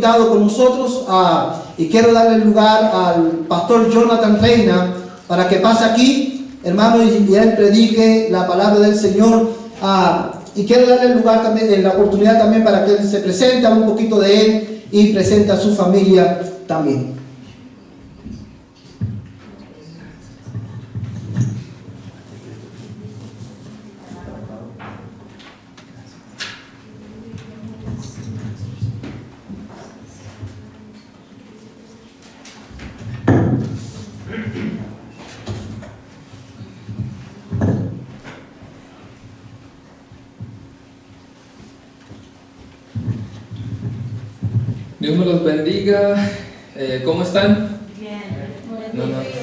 Con nosotros y quiero darle lugar al pastor Jonathan Reina para que pase aquí, hermano, y él predique la palabra del Señor. Y quiero darle lugar también, la oportunidad también para que él se presente, un poquito de él y presente a su familia también. Dios me los bendiga. ¿Cómo están? Bien.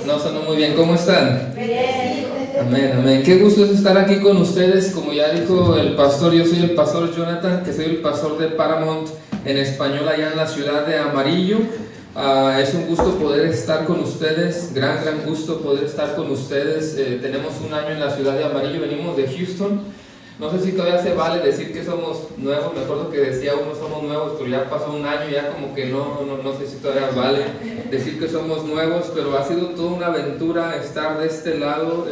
No sonó muy bien. ¿Cómo están? Bien. Amén, amén. Qué gusto es estar aquí con ustedes. Como ya dijo el pastor, yo soy el pastor Jonathan, que soy el pastor de Paramount en español allá en la ciudad de Amarillo. Es un gusto poder estar con ustedes, gran gusto poder estar con ustedes. Tenemos un año en la ciudad de Amarillo, venimos de Houston. No sé si todavía se vale decir que somos nuevos. Me acuerdo que decía uno somos nuevos, pero ya pasó un año, ya como que no sé si todavía vale decir que somos nuevos, pero ha sido toda una aventura estar de este lado.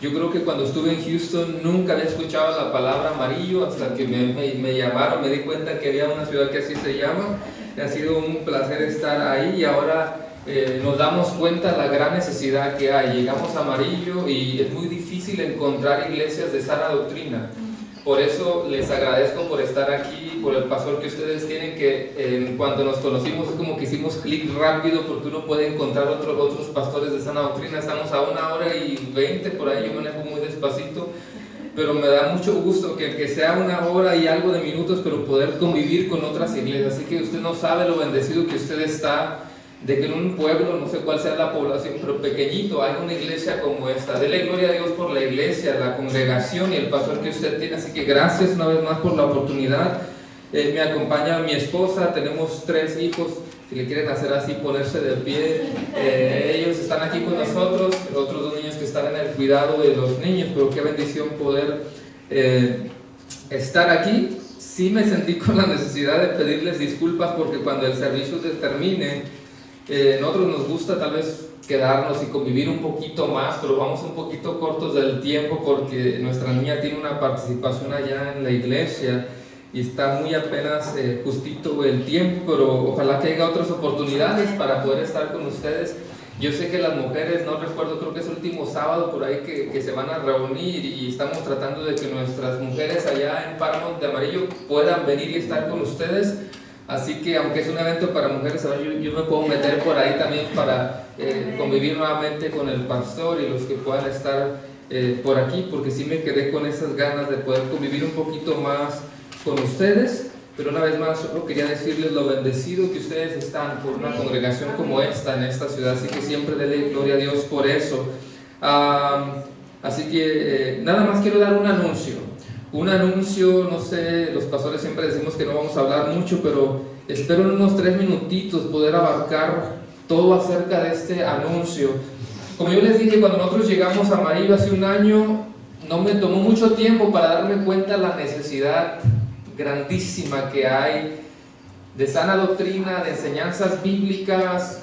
Yo creo que cuando estuve en Houston nunca había escuchado la palabra Amarillo hasta que me llamaron, me di cuenta que había una ciudad que así se llama. Ha sido un placer estar ahí y ahora nos damos cuenta de la gran necesidad que hay. Llegamos a Amarillo y es muy difícil encontrar iglesias de sana doctrina. Por eso les agradezco por estar aquí, por el pastor que ustedes tienen, que cuando nos conocimos es como que hicimos clic rápido porque uno puede encontrar otros pastores de sana doctrina. Estamos a 1h20 por ahí, yo manejo muy despacito, pero me da mucho gusto que sea 1 hora y algo de minutos, pero poder convivir con otras iglesias. Así que usted no sabe lo bendecido que usted está de que en un pueblo, no sé cuál sea la población, pero pequeñito, hay una iglesia como esta. Dele gloria a Dios por la iglesia, la congregación y el pastor que usted tiene. Así que gracias una vez más por la oportunidad. Me acompaña mi esposa, tenemos 3 hijos. Si le quieren hacer así, ponerse de pie. Ellos están aquí con nosotros, otros 2 niños que están en el cuidado de los niños, pero qué bendición poder estar aquí. Sí me sentí con la necesidad de pedirles disculpas porque cuando el servicio se termine, nosotros nos gusta tal vez quedarnos y convivir un poquito más, pero vamos un poquito cortos del tiempo porque nuestra niña tiene una participación allá en la iglesia y está muy apenas justito el tiempo, pero ojalá que haya otras oportunidades para poder estar con ustedes. Yo sé que las mujeres, no recuerdo, creo que es el último sábado por ahí que se van a reunir y estamos tratando de que nuestras mujeres allá en Paramount de Amarillo puedan venir y estar con ustedes. Así que aunque es un evento para mujeres, yo me puedo meter por ahí también para convivir nuevamente con el pastor y los que puedan estar por aquí, porque sí me quedé con esas ganas de poder convivir un poquito más con ustedes. Pero una vez más, solo quería decirles lo bendecido que ustedes están por una congregación como esta en esta ciudad, así que siempre denle gloria a Dios por eso. Así que nada más quiero dar un anuncio. No sé, los pastores siempre decimos que no vamos a hablar mucho, pero espero en unos 3 minutitos poder abarcar todo acerca de este anuncio. Como yo les dije, cuando nosotros llegamos a Amarillo hace un año, no me tomó mucho tiempo para darme cuenta de la necesidad grandísima que hay de sana doctrina, de enseñanzas bíblicas.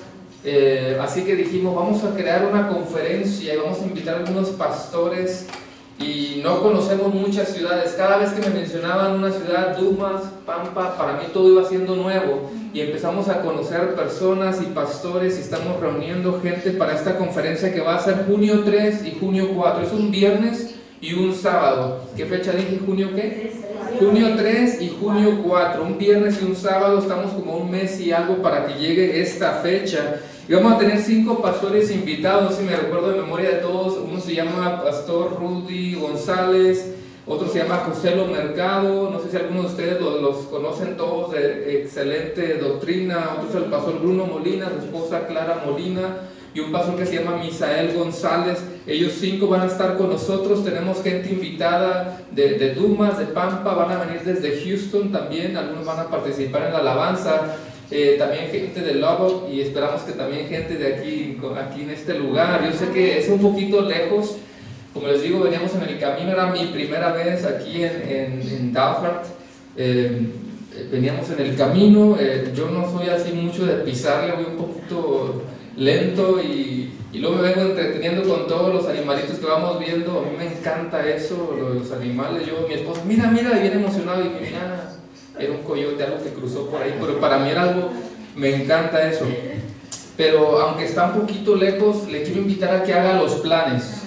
Así que dijimos, vamos a crear una conferencia y vamos a invitar a algunos pastores. Y no conocemos muchas ciudades. Cada vez que me mencionaban una ciudad, Dumas, Pampa, para mí todo iba siendo nuevo. Y empezamos a conocer personas y pastores y estamos reuniendo gente para esta conferencia que va a ser junio 3 y junio 4. Es un viernes y un sábado. ¿Qué fecha dije? ¿Junio qué? Junio 3 y junio 4. Un viernes y un sábado. Estamos como un mes y algo para que llegue esta fecha. Y vamos a tener 5 pastores invitados, no sé si me recuerdo de memoria de todos. Uno se llama Pastor Rudy González, otro se llama José Lo Mercado, no sé si algunos de ustedes los conocen todos, de excelente doctrina. Otro es el Pastor Bruno Molina, su esposa Clara Molina, y un pastor que se llama Misael González. Ellos 5 van a estar con nosotros. Tenemos gente invitada de Dumas, de Pampa, van a venir desde Houston también, algunos van a participar en la alabanza. También gente de Lubbock y esperamos que también gente de aquí en este lugar. Yo sé que es un poquito lejos, como les digo, veníamos en el camino, era mi primera vez aquí en Dalhart. veníamos en el camino, yo no soy así mucho de pisarle, voy un poquito lento y luego me vengo entreteniendo con todos los animalitos que vamos viendo. A mí me encanta eso, los animales. Mi esposa, mira, y bien emocionado, y mira, era un coyote, algo que cruzó por ahí, pero para mí era algo, me encanta eso. Pero aunque está un poquito lejos, le quiero invitar a que haga los planes,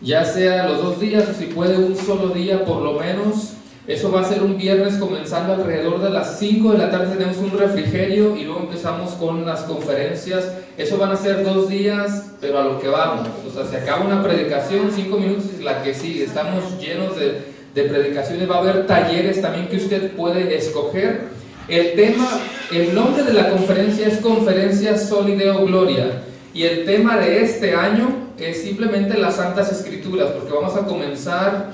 ya sea los 2 días o si puede un solo día por lo menos. Eso va a ser un viernes comenzando alrededor de las 5 de la tarde, tenemos un refrigerio y luego empezamos con las conferencias. Eso van a ser 2 días, pero a lo que vamos. O sea, se acaba una predicación, 5 minutos y la que sigue. Estamos llenos de predicaciones, va a haber talleres también que usted puede escoger. El nombre de la conferencia es Conferencia Soli Deo Gloria, y el tema de este año es simplemente las Santas Escrituras, porque vamos a comenzar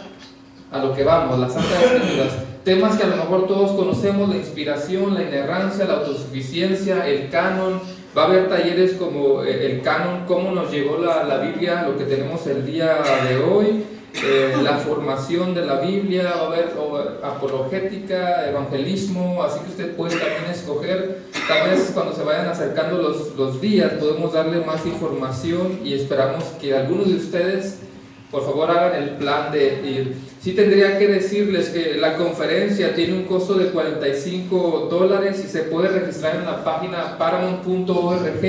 a lo que vamos, las Santas Escrituras, temas que a lo mejor todos conocemos: la inspiración, la inerrancia, la autosuficiencia, el canon. Va a haber talleres como el canon, cómo nos llegó la Biblia, lo que tenemos el día de hoy, la formación de la Biblia, va a haber apologética, evangelismo, así que usted puede también escoger. Tal vez cuando se vayan acercando los días podemos darle más información, y esperamos que algunos de ustedes por favor hagan el plan de ir. Sí tendría que decirles que la conferencia tiene un costo de $45 y se puede registrar en la página paramount.org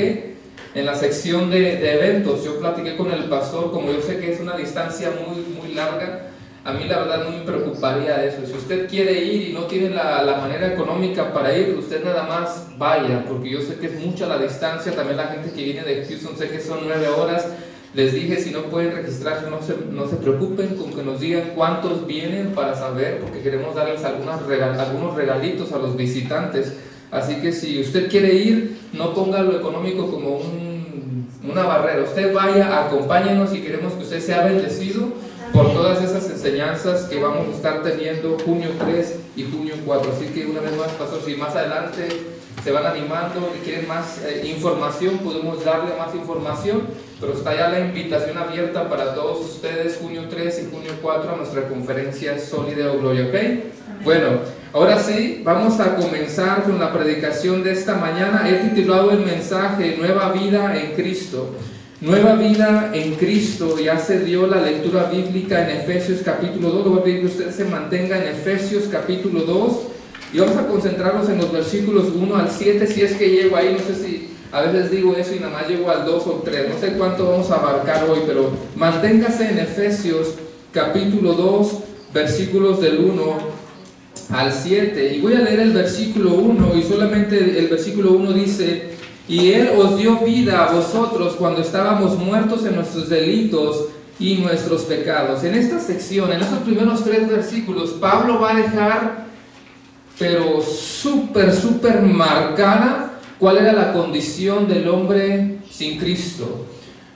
en la sección de eventos. Yo platiqué con el pastor, como yo sé que es una distancia muy larga, a mí la verdad no me preocuparía eso. Si usted quiere ir y no tiene la manera económica para ir, usted nada más vaya, porque yo sé que es mucha la distancia. También la gente que viene de Houston, sé que son 9 horas. Les dije, si no pueden registrarse, no se preocupen con que nos digan cuántos vienen para saber, porque queremos darles algunos regalitos a los visitantes. Así que si usted quiere ir, no ponga lo económico como una barrera. Usted vaya, acompáñenos, y queremos que usted sea bendecido por todas esas enseñanzas que vamos a estar teniendo junio 3 y junio 4. Así que una vez más, pastor, si más adelante se van animando y quieren más información, podemos darle más información, pero está ya la invitación abierta para todos ustedes, junio 3 y junio 4, a nuestra conferencia Soli Deo Gloria, ¿ok? Bueno, ahora sí, vamos a comenzar con la predicación de esta mañana. He titulado el mensaje Nueva Vida en Cristo. Nueva vida en Cristo. Ya se dio la lectura bíblica en Efesios capítulo 2. Le voy a pedir que usted se mantenga en Efesios capítulo 2 y vamos a concentrarnos en los versículos 1 al 7, si es que llego ahí. No sé si a veces digo eso y nada más llego al 2 o 3, no sé cuánto vamos a abarcar hoy, pero manténgase en Efesios capítulo 2, versículos del 1 al 7, y voy a leer el versículo 1, y solamente el versículo 1 dice: y Él os dio vida a vosotros cuando estábamos muertos en nuestros delitos y nuestros pecados. En esta sección, en estos primeros 3 versículos, Pablo va a dejar, pero súper marcada, cuál era la condición del hombre sin Cristo.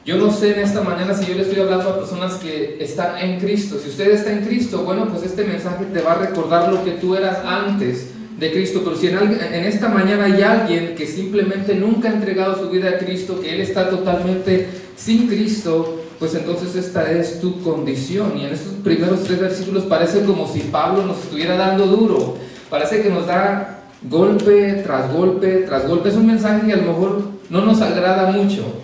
Yo no sé en esta mañana si yo le estoy hablando a personas que están en Cristo. Si usted está en Cristo, bueno, pues este mensaje te va a recordar lo que tú eras antes de Cristo. Pero si en esta mañana hay alguien que simplemente nunca ha entregado su vida a Cristo, que él está totalmente sin Cristo, pues entonces esta es tu condición. Y en estos primeros 3 versículos parece como si Pablo nos estuviera dando duro. Parece que nos da golpe tras golpe tras golpe. Es un mensaje que a lo mejor no nos agrada mucho.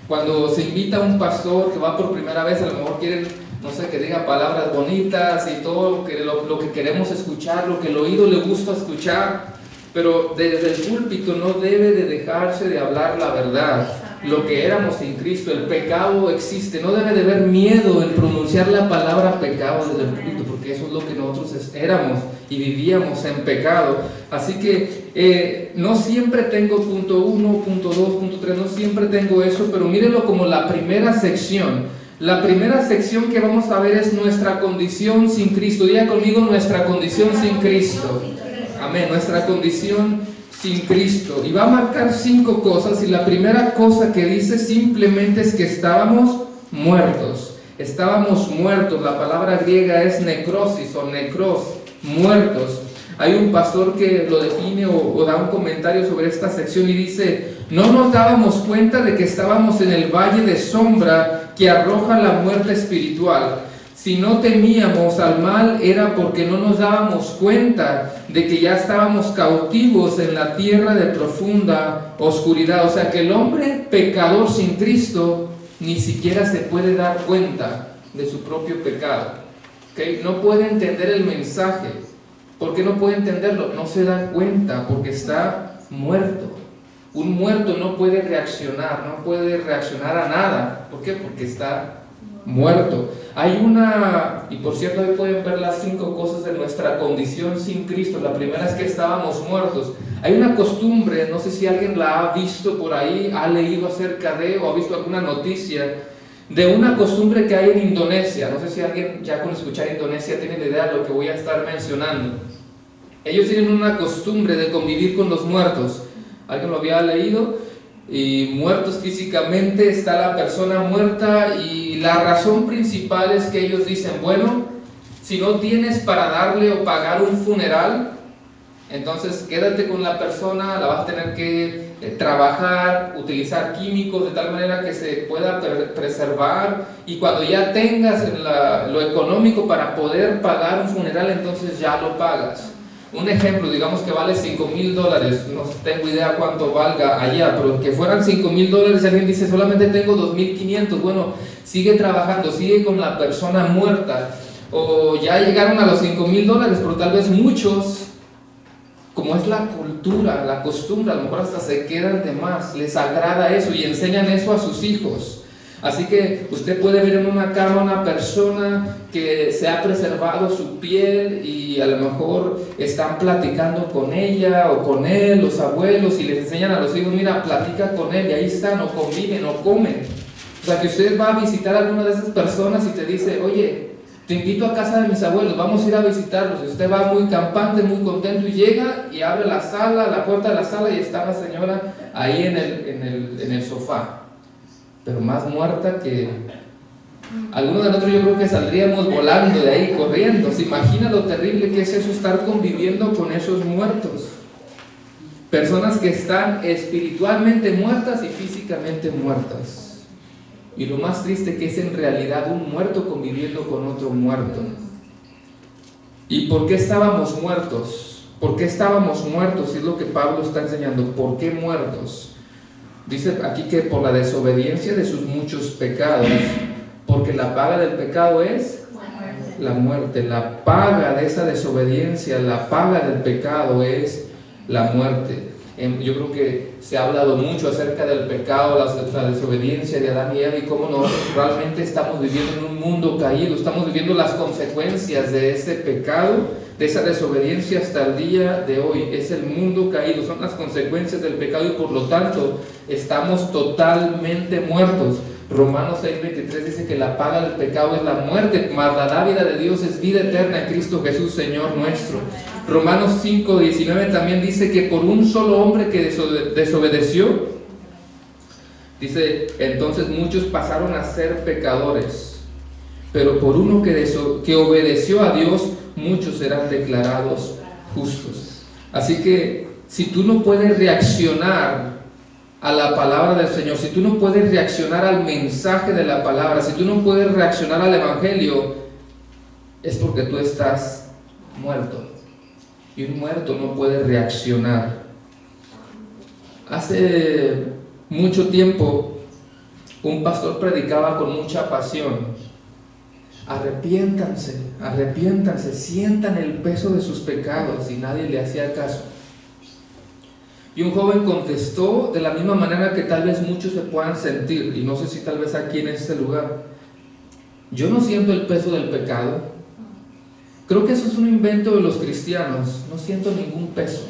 Cuando se invita a un pastor que va por primera vez, a lo mejor quieren, no sé, que diga palabras bonitas y todo lo que queremos escuchar, lo que el oído le gusta escuchar, pero desde el púlpito no debe de dejarse de hablar la verdad, lo que éramos sin Cristo. El pecado existe, no debe de haber miedo en pronunciar la palabra pecado desde el púlpito, porque eso es lo que nosotros éramos y vivíamos en pecado. Así que no siempre tengo punto 1, punto 2, punto 3, no siempre tengo eso, pero mírenlo como la primera sección. La primera sección que vamos a ver es nuestra condición sin Cristo. Diga conmigo: nuestra condición sin Cristo. Amén, nuestra condición sin Cristo. Y va a marcar 5 cosas, y la primera cosa que dice simplemente es que estábamos muertos. Estábamos muertos. La palabra griega es necrosis o necros, muertos. Hay un pastor que lo define o da un comentario sobre esta sección y dice: no nos dábamos cuenta de que estábamos en el valle de sombra que arroja la muerte espiritual, Si no temíamos al mal era porque no nos dábamos cuenta de que ya estábamos cautivos en la tierra de profunda oscuridad. O sea que el hombre pecador sin Cristo ni siquiera se puede dar cuenta de su propio pecado. ¿Okay? No puede entender el mensaje. ¿Por qué no puede entenderlo? No se da cuenta porque está muerto. Un muerto no puede reaccionar a nada. ¿Por qué? Porque está muerto. Y por cierto, hoy pueden ver las 5 cosas de nuestra condición sin Cristo. La primera es que estábamos muertos. Hay una costumbre, no sé si alguien la ha visto por ahí, ha leído acerca de, o ha visto alguna noticia, de una costumbre que hay en Indonesia. No sé si alguien ya con escuchar Indonesia tiene la idea de lo que voy a estar mencionando. Ellos tienen una costumbre de convivir con los muertos. ¿Alguien lo había leído? Y muertos físicamente, está la persona muerta, y la razón principal es que ellos dicen, bueno, si no tienes para darle o pagar un funeral, entonces quédate con la persona, la vas a tener que trabajar, utilizar químicos de tal manera que se pueda preservar, y cuando ya tengas lo económico para poder pagar un funeral, entonces ya lo pagas. Un ejemplo, digamos que vale $5,000, no tengo idea cuánto valga allá, pero que fueran $5,000, alguien dice solamente tengo 2,500, bueno, sigue trabajando, sigue con la persona muerta, o ya llegaron a los $5,000, pero tal vez muchos, como es la cultura, la costumbre, a lo mejor hasta se quedan de más, les agrada eso y enseñan eso a sus hijos. Así que usted puede ver en una cama una persona que se ha preservado su piel y a lo mejor están platicando con ella o con él, los abuelos, y les enseñan a los hijos, mira, platica con él, y ahí están, o conviven, o comen. O sea que usted va a visitar a alguna de esas personas y te dice, oye, te invito a casa de mis abuelos, vamos a ir a visitarlos. Y usted va muy campante, muy contento, y llega y abre la puerta de la sala, y está la señora ahí en el sofá, pero más muerta que algunos de nosotros. Yo creo que saldríamos volando de ahí, corriendo. ¿Se imagina lo terrible que es eso, estar conviviendo con esos muertos? Personas que están espiritualmente muertas y físicamente muertas. Y lo más triste que es en realidad un muerto conviviendo con otro muerto. ¿Y por qué estábamos muertos? ¿Por qué estábamos muertos? Es lo que Pablo está enseñando. ¿Por qué muertos? Dice aquí que por la desobediencia de sus muchos pecados, porque la paga del pecado es la muerte. La paga de esa desobediencia, la paga del pecado es la muerte. Yo creo que se ha hablado mucho acerca del pecado, la desobediencia de Adán y Eva, y cómo nosotros realmente estamos viviendo en un mundo caído, estamos viviendo las consecuencias de ese pecado, de esa desobediencia hasta el día de hoy. Es el mundo caído, son las consecuencias del pecado, y por lo tanto estamos totalmente muertos. Romanos 6:23 dice que la paga del pecado es la muerte, mas la dádiva de Dios es vida eterna en Cristo Jesús, Señor nuestro. Romanos 5:19 también dice que por un solo hombre que desobedeció, dice, entonces muchos pasaron a ser pecadores, pero por uno que obedeció a Dios, muchos serán declarados justos. Así que si tú no puedes reaccionar a la palabra del Señor, si tú no puedes reaccionar al mensaje de la palabra, si tú no puedes reaccionar al evangelio, es porque tú estás muerto. Y un muerto no puede reaccionar. Hace mucho tiempo un pastor predicaba con mucha pasión: arrepiéntanse, arrepiéntanse, sientan el peso de sus pecados, y nadie le hacía caso. Y un joven contestó de la misma manera que tal vez muchos se puedan sentir, y no sé si tal vez aquí en este lugar: yo no siento el peso del pecado. Creo que eso es un invento de los cristianos, no siento ningún peso.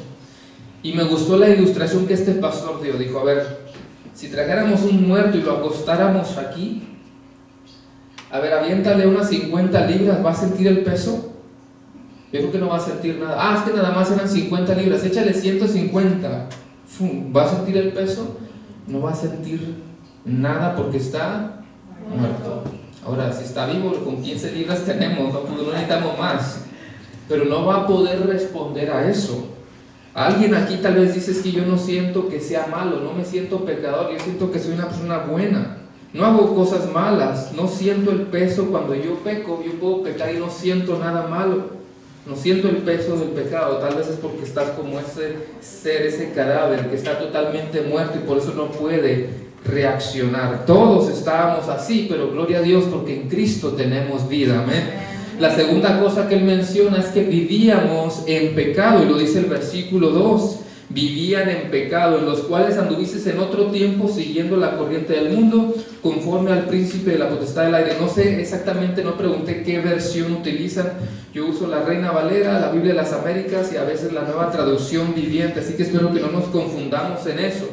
Y me gustó la ilustración que este pastor dio. Dijo, a ver, si trajéramos un muerto y lo acostáramos aquí, a ver, aviéntale unas 50 libras, ¿va a sentir el peso? Yo creo que no va a sentir nada. Es que nada más eran 50 libras, échale 150. ¿Va a sentir el peso? No va a sentir nada porque está muerto. Ahora, si está vivo, con 15 libras tenemos, no necesitamos más. Pero no va a poder responder a eso. Alguien aquí tal vez dice, es que yo no siento que sea malo, no me siento pecador, yo siento que soy una persona buena. No hago cosas malas, no siento el peso cuando yo peco. Yo puedo pecar y no siento nada malo, no siento el peso del pecado. Tal vez es porque estás como ese ser, ese cadáver que está totalmente muerto y por eso no puede reaccionar. Todos estábamos así, pero gloria a Dios porque en Cristo tenemos vida. Amén. La segunda cosa que él menciona es que vivíamos en pecado, y lo dice el versículo 2. Vivían en pecado, en los cuales anduvisteis en otro tiempo siguiendo la corriente del mundo, conforme al príncipe de la potestad del aire. No sé exactamente, no pregunté qué versión utilizan. Yo uso la Reina Valera, la Biblia de las Américas y a veces la Nueva Traducción Viviente, así que espero que no nos confundamos en eso.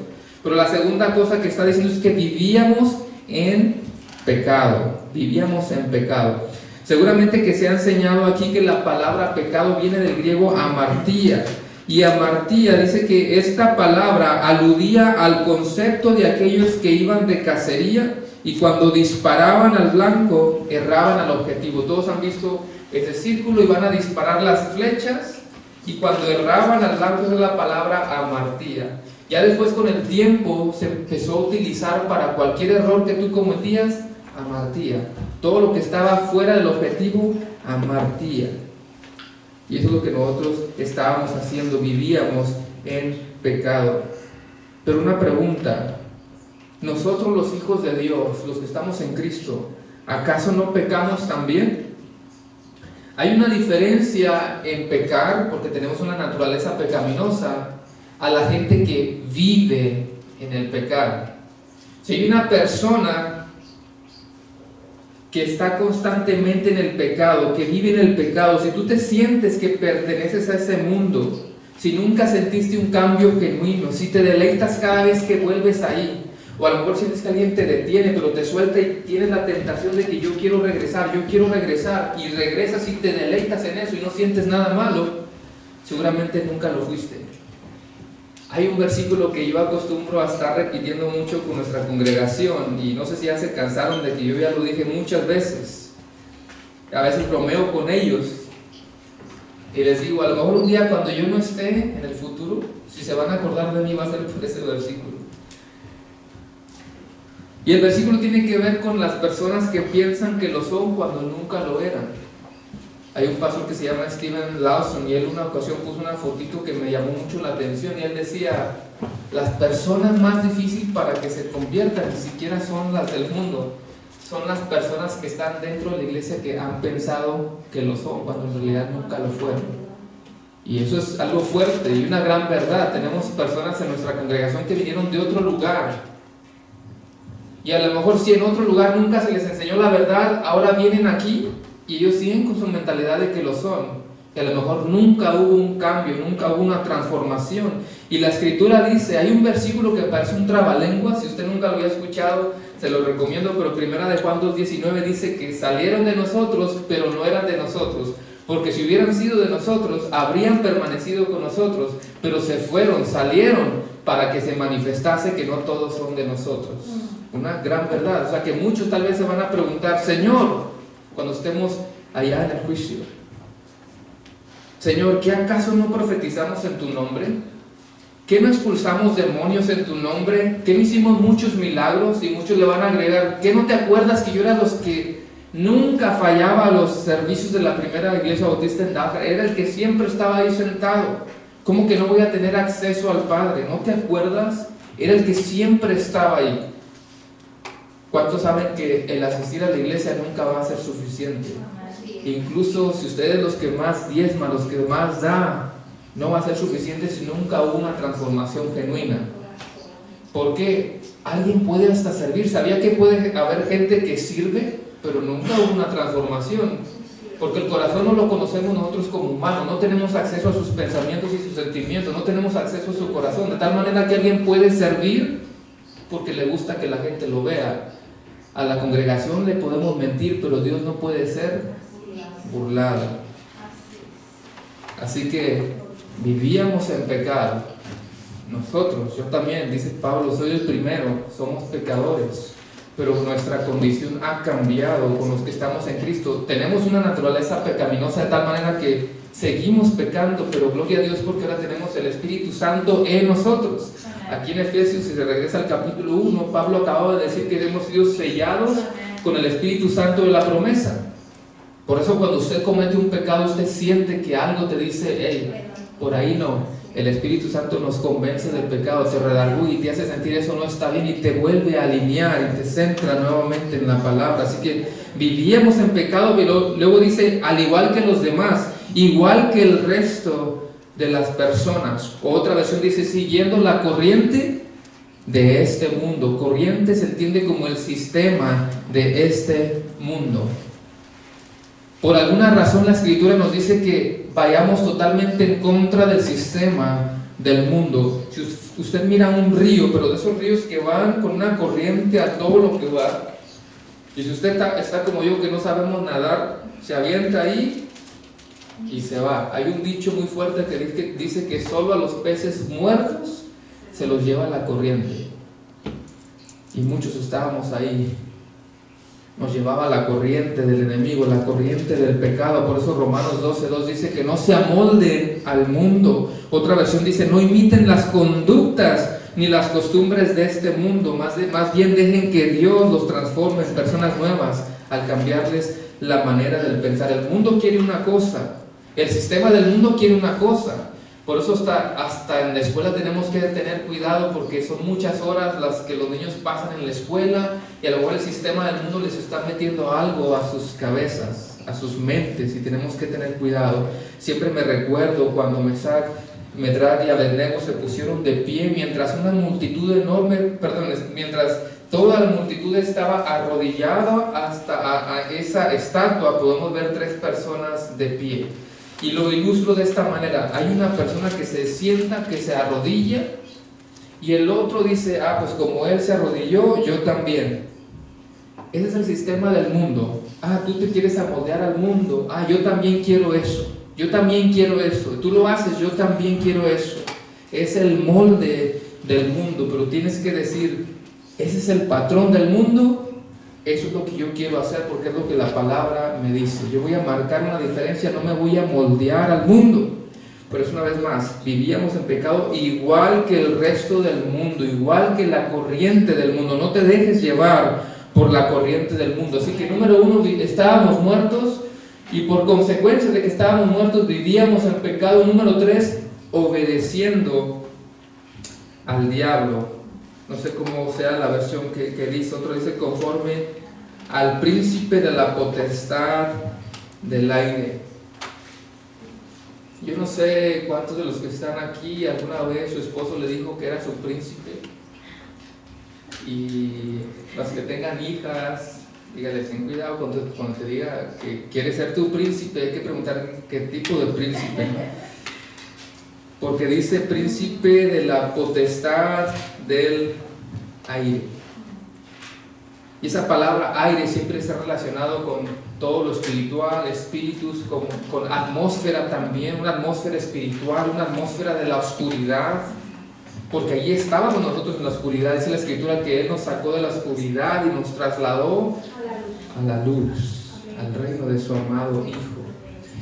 Pero la segunda cosa que está diciendo es que vivíamos en pecado, vivíamos en pecado. Seguramente que se ha enseñado aquí que la palabra pecado viene del griego amartía. Y amartía dice que esta palabra aludía al concepto de aquellos que iban de cacería y cuando disparaban al blanco erraban al objetivo. Todos han visto ese círculo y van a disparar las flechas y cuando erraban al blanco es la palabra amartía. Ya después con el tiempo se empezó a utilizar para cualquier error que tú cometías, amartía. Todo lo que estaba fuera del objetivo, amartía. Y eso es lo que nosotros estábamos haciendo, vivíamos en pecado. Pero una pregunta, nosotros los hijos de Dios, los que estamos en Cristo, ¿acaso no pecamos también? Hay una diferencia en pecar, porque tenemos una naturaleza pecaminosa, a la gente que vive en el pecado. Si hay una persona que está constantemente en el pecado, que vive en el pecado, si tú te sientes que perteneces a ese mundo, si nunca sentiste un cambio genuino, si te deleitas cada vez que vuelves ahí, o a lo mejor sientes que alguien te detiene, pero te suelta y tienes la tentación de que yo quiero regresar, y regresas y te deleitas en eso y no sientes nada malo, seguramente nunca lo fuiste. Hay un versículo que yo acostumbro a estar repitiendo mucho con nuestra congregación y no sé si ya se cansaron de que yo ya lo dije muchas veces. A veces bromeo con ellos y les digo, a lo mejor un día cuando yo no esté en el futuro, si se van a acordar de mí va a ser por ese versículo. Y el versículo tiene que ver con las personas que piensan que lo son cuando nunca lo eran. Hay un pastor que se llama Steven Lawson y él una ocasión puso una fotito que me llamó mucho la atención y él decía, las personas más difíciles para que se conviertan ni siquiera son las del mundo, son las personas que están dentro de la iglesia que han pensado que lo son cuando en realidad nunca lo fueron. Y eso es algo fuerte y una gran verdad. Tenemos personas en nuestra congregación que vinieron de otro lugar y a lo mejor si en otro lugar nunca se les enseñó la verdad, ahora vienen aquí y ellos siguen con su mentalidad de que lo son. Y a lo mejor nunca hubo un cambio, nunca hubo una transformación. Y la Escritura dice, hay un versículo que parece un trabalenguas, si usted nunca lo había escuchado, se lo recomiendo, pero primera de Juan 2:19 dice que salieron de nosotros, pero no eran de nosotros. Porque si hubieran sido de nosotros, habrían permanecido con nosotros, pero se fueron, salieron para que se manifestase que no todos son de nosotros. Una gran verdad. O sea que muchos tal vez se van a preguntar, Señor, cuando estemos allá en el juicio, Señor, ¿qué acaso no profetizamos en tu nombre? ¿Qué no expulsamos demonios en tu nombre? ¿Qué no hicimos muchos milagros? Y muchos le van a agregar, ¿qué no te acuerdas que yo era los que nunca fallaba a los servicios de la primera iglesia bautista en Dakar? Era el que siempre estaba ahí sentado. ¿Cómo que no voy a tener acceso al Padre? ¿No te acuerdas? Era el que siempre estaba ahí. ¿Cuántos saben que el asistir a la iglesia nunca va a ser suficiente? Incluso si ustedes los que más diezman, los que más da, no va a ser suficiente si nunca hubo una transformación genuina. Porque alguien puede hasta servir. ¿Sabía que puede haber gente que sirve, pero nunca hubo una transformación? Porque el corazón no lo conocemos nosotros como humanos, no tenemos acceso a sus pensamientos y sus sentimientos, no tenemos acceso a su corazón, de tal manera que alguien puede servir porque le gusta que la gente lo vea. A la congregación le podemos mentir, pero Dios no puede ser burlado. Así que vivíamos en pecado. Nosotros, yo también, dice Pablo, soy el primero, somos pecadores, pero nuestra condición ha cambiado con los que estamos en Cristo. Tenemos una naturaleza pecaminosa de tal manera que seguimos pecando, pero gloria a Dios porque ahora tenemos el Espíritu Santo en nosotros. Aquí en Efesios, si se regresa al capítulo 1, Pablo acababa de decir que hemos sido sellados con el Espíritu Santo de la promesa. Por eso cuando usted comete un pecado, usted siente que algo te dice, hey, por ahí no. El Espíritu Santo nos convence del pecado, te redarguye y te hace sentir eso no está bien y te vuelve a alinear y te centra nuevamente en la palabra. Así que vivíamos en pecado, pero luego dice, al igual que los demás, igual que el resto de las personas. Otra versión dice, siguiendo la corriente de este mundo. Corriente se entiende como el sistema de este mundo. Por alguna razón la Escritura nos dice que vayamos totalmente en contra del sistema del mundo. Si usted mira un río, pero de esos ríos que van con una corriente a todo lo que va, y si usted está como yo que no sabemos nadar, se avienta ahí y se va. Hay un dicho muy fuerte que dice que solo a los peces muertos se los lleva la corriente. Y muchos estábamos ahí. Nos llevaba la corriente del enemigo, la corriente del pecado. Por eso Romanos 12:2 dice que no se amolden al mundo. Otra versión dice, no imiten las conductas ni las costumbres de este mundo. Más bien dejen que Dios los transforme en personas nuevas al cambiarles la manera del pensar. El mundo quiere una cosa, el sistema del mundo quiere una cosa. Por eso hasta en la escuela tenemos que tener cuidado, porque son muchas horas las que los niños pasan en la escuela y a lo mejor el sistema del mundo les está metiendo algo a sus cabezas, a sus mentes, y tenemos que tener cuidado. Siempre me recuerdo cuando Medrad y Abednego se pusieron de pie mientras una multitud enorme, mientras toda la multitud estaba arrodillada hasta a esa estatua, podemos ver 3 personas de pie. Y lo ilustro de esta manera: hay una persona que se sienta, que se arrodilla, y el otro dice, pues como él se arrodilló, yo también. Ese es el sistema del mundo. Tú te quieres amoldear al mundo. Yo también quiero eso. Yo también quiero eso. Tú lo haces, yo también quiero eso. Es el molde del mundo, pero tienes que decir, ese es el patrón del mundo. Eso es lo que yo quiero hacer porque es lo que la palabra me dice. Yo voy a marcar una diferencia, no me voy a moldear al mundo. Pero es una vez más, vivíamos en pecado igual que el resto del mundo, igual que la corriente del mundo. No te dejes llevar por la corriente del mundo. Así que número 1, estábamos muertos y por consecuencia de que estábamos muertos vivíamos en pecado. Número 3, obedeciendo al diablo. No sé cómo sea la versión que dice, otro dice conforme al príncipe de la potestad del aire. Yo no sé cuántos de los que están aquí alguna vez su esposo le dijo que era su príncipe. Y las que tengan hijas, dígales, ten cuidado cuando te diga que quiere ser tu príncipe, hay que preguntar qué tipo de príncipe. Porque dice príncipe de la potestad del aire. Y esa palabra aire siempre está relacionado con todo lo espiritual, espíritus, con atmósfera también, una atmósfera espiritual, una atmósfera de la oscuridad, porque allí estábamos nosotros en la oscuridad. Dice la Escritura que Él nos sacó de la oscuridad y nos trasladó a la luz, al reino de su amado Hijo.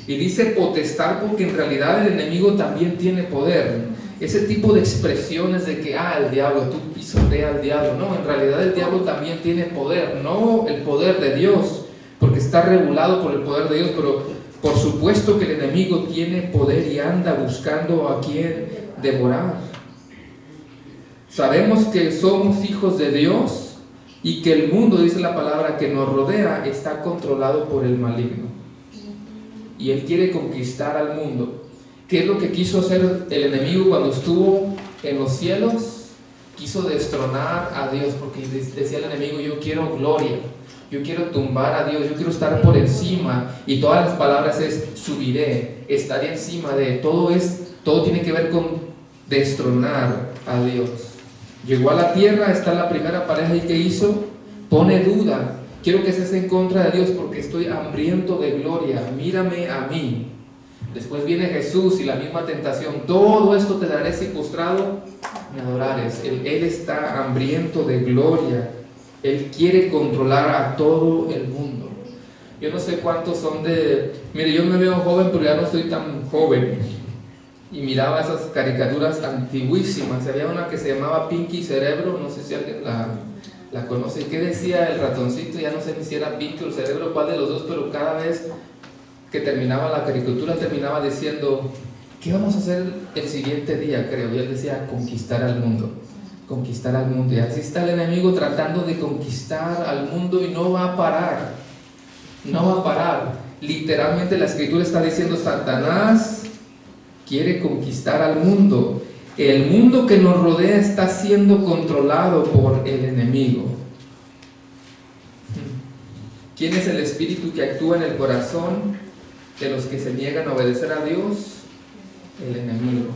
Y dice potestad porque en realidad el enemigo también tiene poder. Ese tipo de expresiones de que, el diablo, tú pisotea al diablo. No, en realidad el diablo también tiene poder, no el poder de Dios, porque está regulado por el poder de Dios, pero por supuesto que el enemigo tiene poder y anda buscando a quien devorar. Sabemos que somos hijos de Dios y que el mundo, dice la palabra, que nos rodea está controlado por el maligno. Y él quiere conquistar al mundo. ¿Qué es lo que quiso hacer el enemigo cuando estuvo en los cielos? Quiso destronar a Dios, porque decía el enemigo, yo quiero gloria, yo quiero tumbar a Dios, yo quiero estar por encima. Y todas las palabras es subiré, estaré encima de, todo tiene que ver con destronar a Dios. Llegó a la tierra, está la primera pareja, y ¿qué hizo? Pone duda. Quiero que estés en contra de Dios porque estoy hambriento de gloria, mírame a mí. Después viene Jesús y la misma tentación, todo esto te daré si postrado me adorares. Él está hambriento de gloria, Él quiere controlar a todo el mundo. Yo no sé cuántos son de... Mire, yo me veo joven, pero ya no soy tan joven. Y miraba esas caricaturas antiguísimas. Había una que se llamaba Pinky Cerebro, no sé si alguien la conoce. ¿Qué decía el ratoncito? Ya no sé ni si era Pinky o el cerebro, cuál de los dos, pero cada vez que terminaba la caricatura terminaba diciendo: ¿qué vamos a hacer el siguiente día? Creo. Y él decía: conquistar al mundo. Conquistar al mundo. Y así está el enemigo tratando de conquistar al mundo y no va a parar. No va a parar. Literalmente la escritura está diciendo: Satanás quiere conquistar al mundo. El mundo que nos rodea está siendo controlado por el enemigo. ¿Quién es el espíritu que actúa en el corazón de los que se niegan a obedecer a Dios? El enemigo.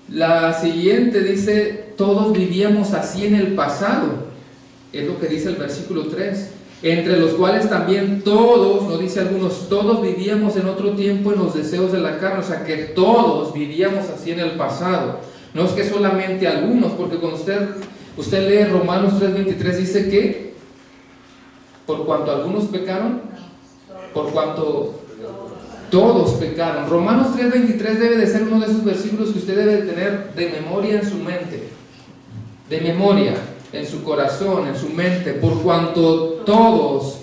La siguiente dice: todos vivíamos así en el pasado. Es lo que dice el versículo 3. Entre los cuales también todos, no dice algunos, todos vivíamos en otro tiempo en los deseos de la carne. O sea que todos vivíamos así en el pasado. No es que solamente algunos, porque cuando usted lee Romanos 3:23, dice que por cuanto algunos pecaron, por cuanto todos pecaron. Romanos 3:23 debe de ser uno de esos versículos que usted debe de tener de memoria en su mente, de memoria en su corazón, en su mente. Por cuanto todos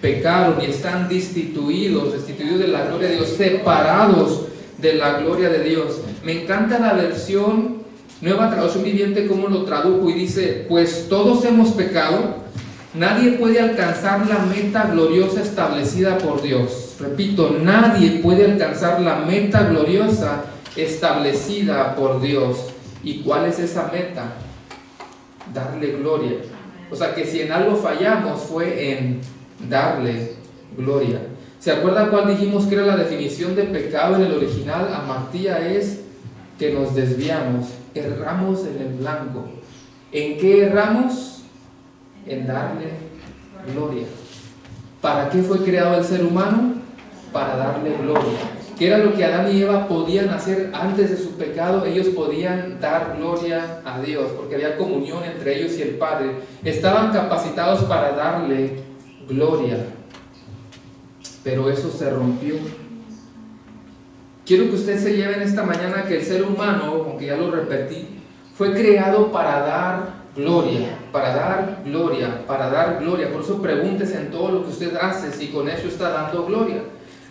pecaron y están destituidos de la gloria de Dios, separados de la gloria de Dios. Me encanta la versión Nueva Traducción Viviente como lo tradujo, y dice: pues todos hemos pecado, nadie puede alcanzar la meta gloriosa establecida por Dios. Repito, nadie puede alcanzar la meta gloriosa establecida por Dios. ¿Y cuál es esa meta? Darle gloria. O sea que si en algo fallamos fue en darle gloria. ¿Se acuerda cuál dijimos que era la definición de pecado en el original? Amartía es que nos desviamos, erramos en el blanco. ¿En qué erramos? En darle gloria. ¿Para qué fue creado el ser humano? Para darle gloria. ¿Qué era lo que Adán y Eva podían hacer antes de su pecado? Ellos podían dar gloria a Dios, porque había comunión entre ellos y el Padre. Estaban capacitados para darle gloria. Pero eso se rompió. Quiero que usted se lleve en esta mañana que el ser humano, aunque ya lo repetí, fue creado para dar gloria, para dar gloria, para dar gloria. Por eso pregúntese en todo lo que usted hace si con eso está dando gloria.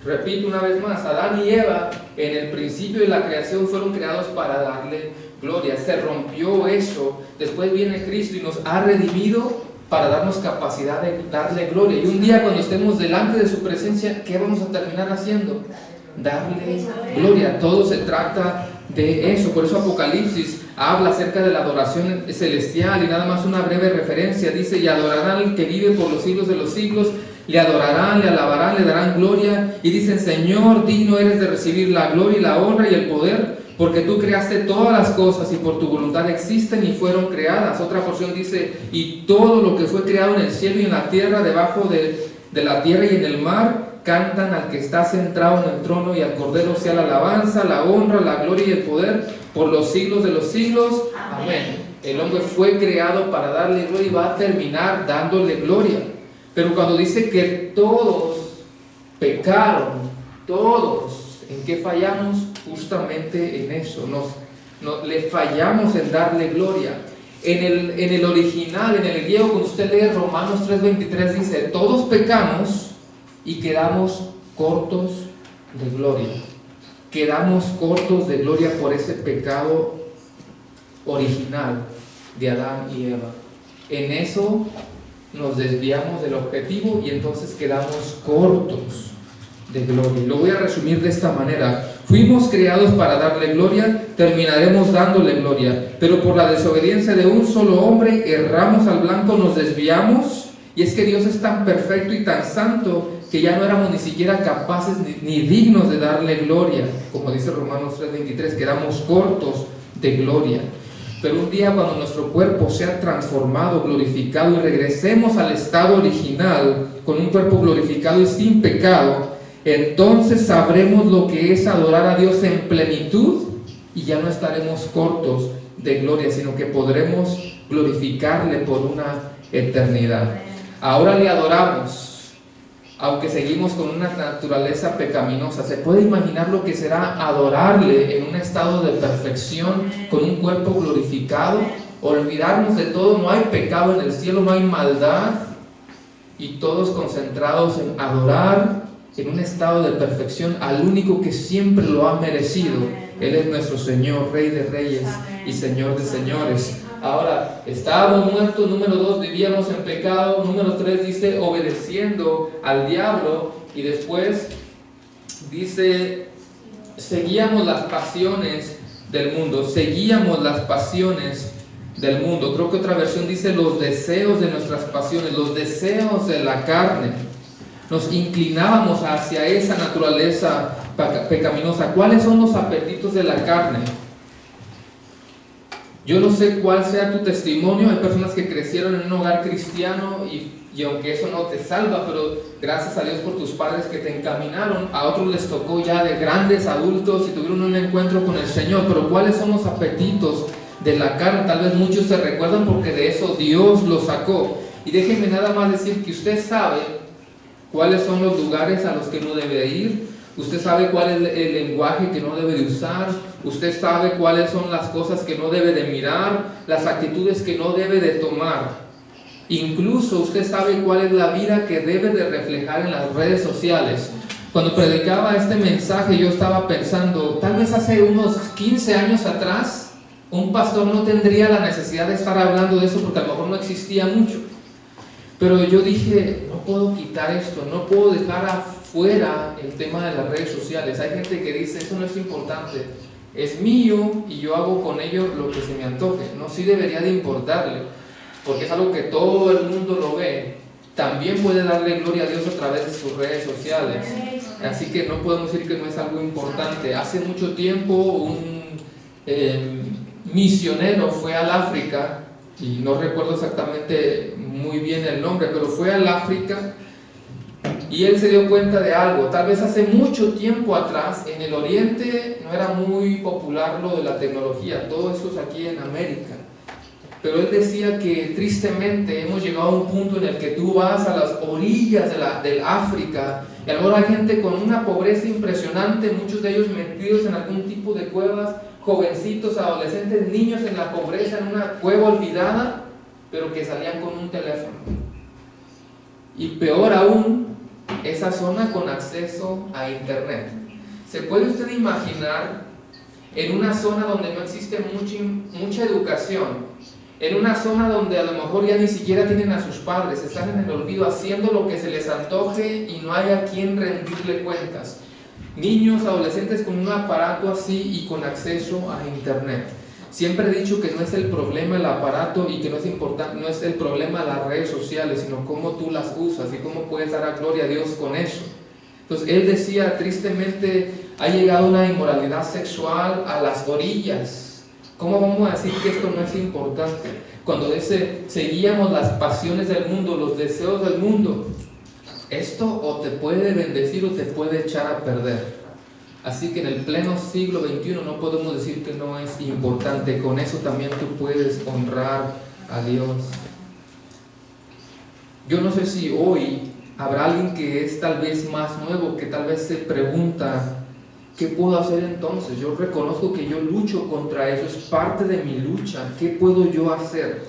Repito una vez más, Adán y Eva en el principio de la creación fueron creados para darle gloria. Se rompió eso. Después viene Cristo y nos ha redimido para darnos capacidad de darle gloria. Y un día cuando estemos delante de su presencia, ¿qué vamos a terminar haciendo? Darle gloria. Todo se trata de eso. Por eso Apocalipsis habla acerca de la adoración celestial, y nada más una breve referencia. Dice: y adorarán al que vive por los siglos de los siglos. Le adorarán, le alabarán, le darán gloria, y dicen: Señor, digno eres de recibir la gloria y la honra y el poder, porque tú creaste todas las cosas y por tu voluntad existen y fueron creadas. Otra porción dice: y todo lo que fue creado en el cielo y en la tierra, debajo de la tierra y en el mar, cantan al que está centrado en el trono y al Cordero sea la alabanza, la honra, la gloria y el poder por los siglos de los siglos. Amén. El hombre fue creado para darle gloria y va a terminar dándole gloria. Pero cuando dice que todos pecaron, todos, ¿en qué fallamos? Justamente en eso, le fallamos en darle gloria. En el original, en el griego, cuando usted lee Romanos 3:23, dice: todos pecamos y quedamos cortos de gloria. Quedamos cortos de gloria por ese pecado original de Adán y Eva. En eso nos desviamos del objetivo y entonces quedamos cortos de gloria. Lo voy a resumir de esta manera: fuimos creados para darle gloria, terminaremos dándole gloria, pero por la desobediencia de un solo hombre erramos al blanco, nos desviamos. Y es que Dios es tan perfecto y tan santo que ya no éramos ni siquiera capaces ni dignos de darle gloria. Como dice Romanos 3:23, quedamos cortos de gloria. Pero un día, cuando nuestro cuerpo sea transformado, glorificado, y regresemos al estado original con un cuerpo glorificado y sin pecado, entonces sabremos lo que es adorar a Dios en plenitud, y ya no estaremos cortos de gloria, sino que podremos glorificarle por una eternidad. Ahora le adoramos, aunque seguimos con una naturaleza pecaminosa. ¿Se puede imaginar lo que será adorarle en un estado de perfección, con un cuerpo glorificado? Olvidarnos de todo, no hay pecado en el cielo, no hay maldad, y todos concentrados en adorar en un estado de perfección al único que siempre lo ha merecido. Él es nuestro Señor, Rey de Reyes y Señor de Señores. Ahora, estábamos muertos, número 2, vivíamos en pecado, número 3 dice, obedeciendo al diablo, y después dice, seguíamos las pasiones del mundo, seguíamos las pasiones del mundo. Creo que otra versión dice los deseos de nuestras pasiones, los deseos de la carne. Nos inclinábamos hacia esa naturaleza pecaminosa. ¿Cuáles son los apetitos de la carne? Yo no sé cuál sea tu testimonio. Hay personas que crecieron en un hogar cristiano y aunque eso no te salva, pero gracias a Dios por tus padres que te encaminaron. A otros les tocó ya de grandes adultos y tuvieron un encuentro con el Señor. Pero ¿cuáles son los apetitos de la carne? Tal vez muchos se recuerdan porque de eso Dios los sacó. Y déjenme nada más decir que usted sabe cuáles son los lugares a los que no debe ir. Usted sabe cuál es el lenguaje que no debe de usar. Usted sabe cuáles son las cosas que no debe de mirar, las actitudes que no debe de tomar. Incluso usted sabe cuál es la vida que debe de reflejar en las redes sociales. Cuando predicaba este mensaje yo estaba pensando, tal vez hace unos 15 años atrás, un pastor no tendría la necesidad de estar hablando de eso porque a lo mejor no existía mucho. Pero yo dije, no puedo quitar esto, no puedo dejar afuera el tema de las redes sociales. Hay gente que dice, eso no es importante, es mío y yo hago con ello lo que se me antoje. No, sí debería de importarle, porque es algo que todo el mundo lo ve. También puede darle gloria a Dios a través de sus redes sociales. Así que no podemos decir que no es algo importante. Hace mucho tiempo un misionero fue al África, y no recuerdo exactamente muy bien el nombre, pero fue al África y él se dio cuenta de algo. Tal vez hace mucho tiempo atrás en el Oriente no era muy popular lo de la tecnología, todo eso es aquí en América, pero él decía que tristemente hemos llegado a un punto en el que tú vas a las orillas del África y a lo mejor hay gente con una pobreza impresionante, muchos de ellos metidos en algún tipo de cuevas, jovencitos, adolescentes, niños en la pobreza, en una cueva olvidada, pero que salían con un teléfono. Y peor aún, esa zona con acceso a internet. ¿Se puede usted imaginar en una zona donde no existe mucha educación, en una zona donde a lo mejor ya ni siquiera tienen a sus padres, están en el olvido haciendo lo que se les antoje y no hay a quien rendirle cuentas? Niños, adolescentes con un aparato así y con acceso a internet. Siempre he dicho que no es el problema el aparato y que no es importante, no es el problema las redes sociales, sino cómo tú las usas y cómo puedes dar a gloria a Dios con eso. Entonces él decía, tristemente ha llegado una inmoralidad sexual a las orillas. ¿Cómo vamos a decir que esto no es importante? Cuando dice, seguíamos las pasiones del mundo, los deseos del mundo. Esto o te puede bendecir o te puede echar a perder. Así que en el pleno siglo XXI no podemos decir que no es importante. Con eso también tú puedes honrar a Dios. Yo no sé si hoy habrá alguien que es tal vez más nuevo, que tal vez se pregunta, ¿qué puedo hacer entonces? Yo reconozco que yo lucho contra eso, es parte de mi lucha. ¿Qué puedo yo hacer?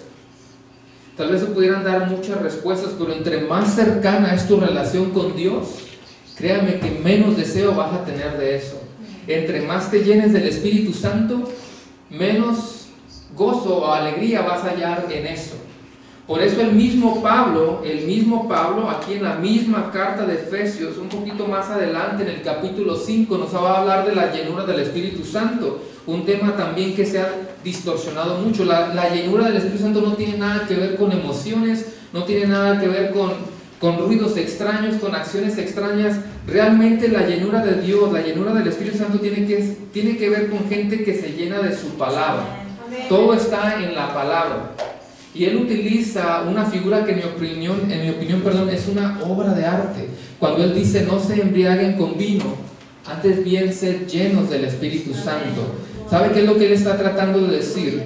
Tal vez se pudieran dar muchas respuestas, pero entre más cercana es tu relación con Dios, créame que menos deseo vas a tener de eso. Entre más te llenes del Espíritu Santo, menos gozo o alegría vas a hallar en eso. Por eso el mismo Pablo, aquí en la misma carta de Efesios, un poquito más adelante en el capítulo 5, nos va a hablar de la llenura del Espíritu Santo. Un tema también que se ha distorsionado mucho. La llenura del Espíritu Santo no tiene nada que ver con emociones, no tiene nada que ver con ruidos extraños, con acciones extrañas. Realmente la llenura de Dios, la llenura del Espíritu Santo tiene que ver con gente que se llena de su palabra. Todo está en la palabra. Y él utiliza una figura que en mi opinión, es una obra de arte. Cuando él dice, no se embriaguen con vino, antes bien sed llenos del Espíritu Santo. ¿Sabe qué es lo que él está tratando de decir?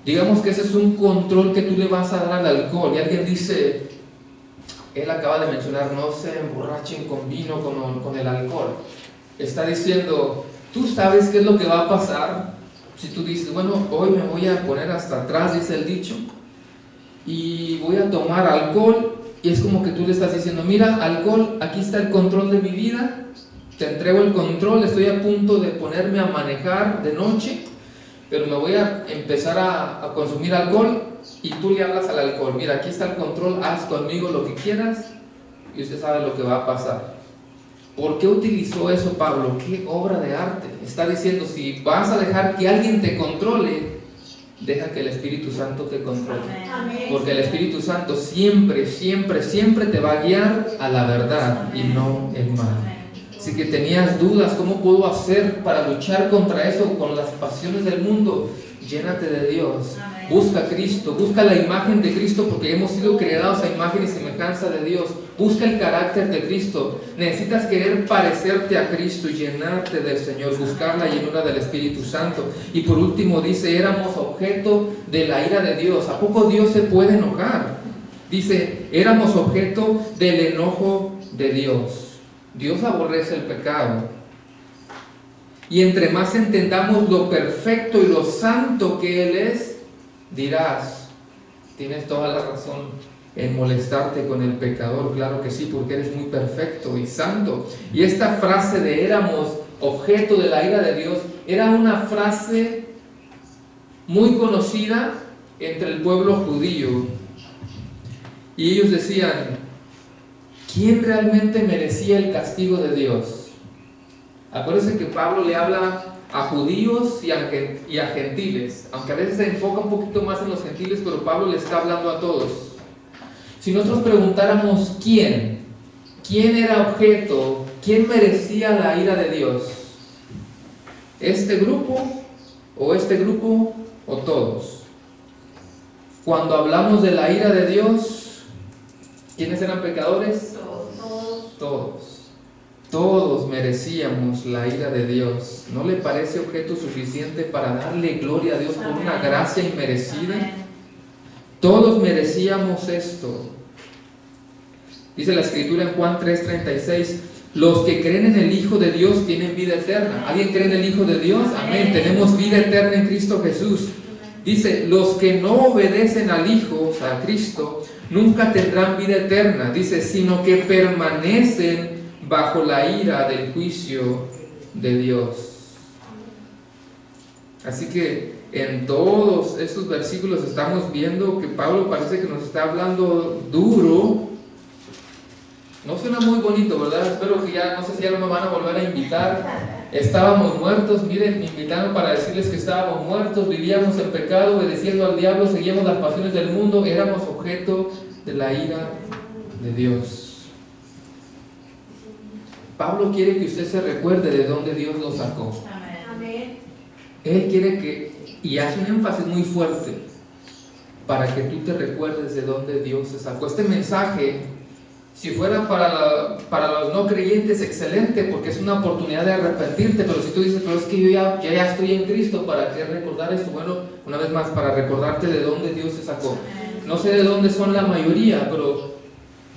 Digamos que ese es un control que tú le vas a dar al alcohol. Y alguien dice, él acaba de mencionar, no se emborrachen con vino, con el alcohol. Está diciendo, tú sabes qué es lo que va a pasar si tú dices, bueno, hoy me voy a poner hasta atrás, dice el dicho, y voy a tomar alcohol, y es como que tú le estás diciendo, mira, alcohol, aquí está el control de mi vida, te entrego el control, estoy a punto de ponerme a manejar de noche, pero me voy a empezar a consumir alcohol, y tú le hablas al alcohol, mira, aquí está el control, haz conmigo lo que quieras, y usted sabe lo que va a pasar. ¿Por qué utilizó eso Pablo? ¿Qué obra de arte? Está diciendo, si vas a dejar que alguien te controle, deja que el Espíritu Santo te controle. Porque el Espíritu Santo siempre, siempre, siempre te va a guiar a la verdad y no el mal. Así que tenías dudas, ¿cómo puedo hacer para luchar contra eso, con las pasiones del mundo? Llénate de Dios. Busca a Cristo, busca la imagen de Cristo, porque hemos sido creados a imagen y semejanza de Dios. Busca el carácter de Cristo. Necesitas querer parecerte a Cristo y llenarte del Señor, buscar la llenura del Espíritu Santo. Y por último dice, éramos objeto de la ira de Dios. ¿A poco Dios se puede enojar? Dice, éramos objeto del enojo de Dios. Dios aborrece el pecado. Y entre más entendamos lo perfecto y lo santo que Él es, dirás, tienes toda la razón en molestarte con el pecador. Claro que sí, porque eres muy perfecto y santo. Y esta frase de éramos objeto de la ira de Dios era una frase muy conocida entre el pueblo judío. Y ellos decían, ¿quién realmente merecía el castigo de Dios? Acuérdense que Pablo le habla a judíos y a gentiles, aunque a veces se enfoca un poquito más en los gentiles, pero Pablo le está hablando a todos. Si nosotros preguntáramos quién era objeto, quién merecía la ira de Dios, ¿este grupo o todos? Cuando hablamos de la ira de Dios, ¿quiénes eran pecadores? Todos merecíamos la ira de Dios. ¿No le parece objeto suficiente para darle gloria a Dios por una gracia inmerecida? Todos merecíamos esto. Dice la Escritura en Juan 3:36, los que creen en el Hijo de Dios tienen vida eterna. ¿Alguien cree en el Hijo de Dios? Amén. Tenemos vida eterna en Cristo Jesús. Dice, los que no obedecen al Hijo, o sea, a Cristo, nunca tendrán vida eterna. Dice, sino que permanecen bajo la ira del juicio de Dios. Así que en todos estos versículos estamos viendo que Pablo parece que nos está hablando duro. No suena muy bonito, ¿verdad? Espero que ya, no sé si ya no me van a volver a invitar. Estábamos muertos, miren, me invitaron para decirles que estábamos muertos, vivíamos en pecado, obedeciendo al diablo, seguíamos las pasiones del mundo, éramos objeto de la ira de Dios. Pablo quiere que usted se recuerde de dónde Dios lo sacó. Amén. Él quiere que, y hace un énfasis muy fuerte, para que tú te recuerdes de dónde Dios te sacó. Este mensaje, si fuera para los no creyentes, excelente, porque es una oportunidad de arrepentirte, pero si tú dices, pero es que yo ya estoy en Cristo, ¿para qué recordar esto? Bueno, una vez más, para recordarte de dónde Dios te sacó. No sé de dónde son la mayoría, pero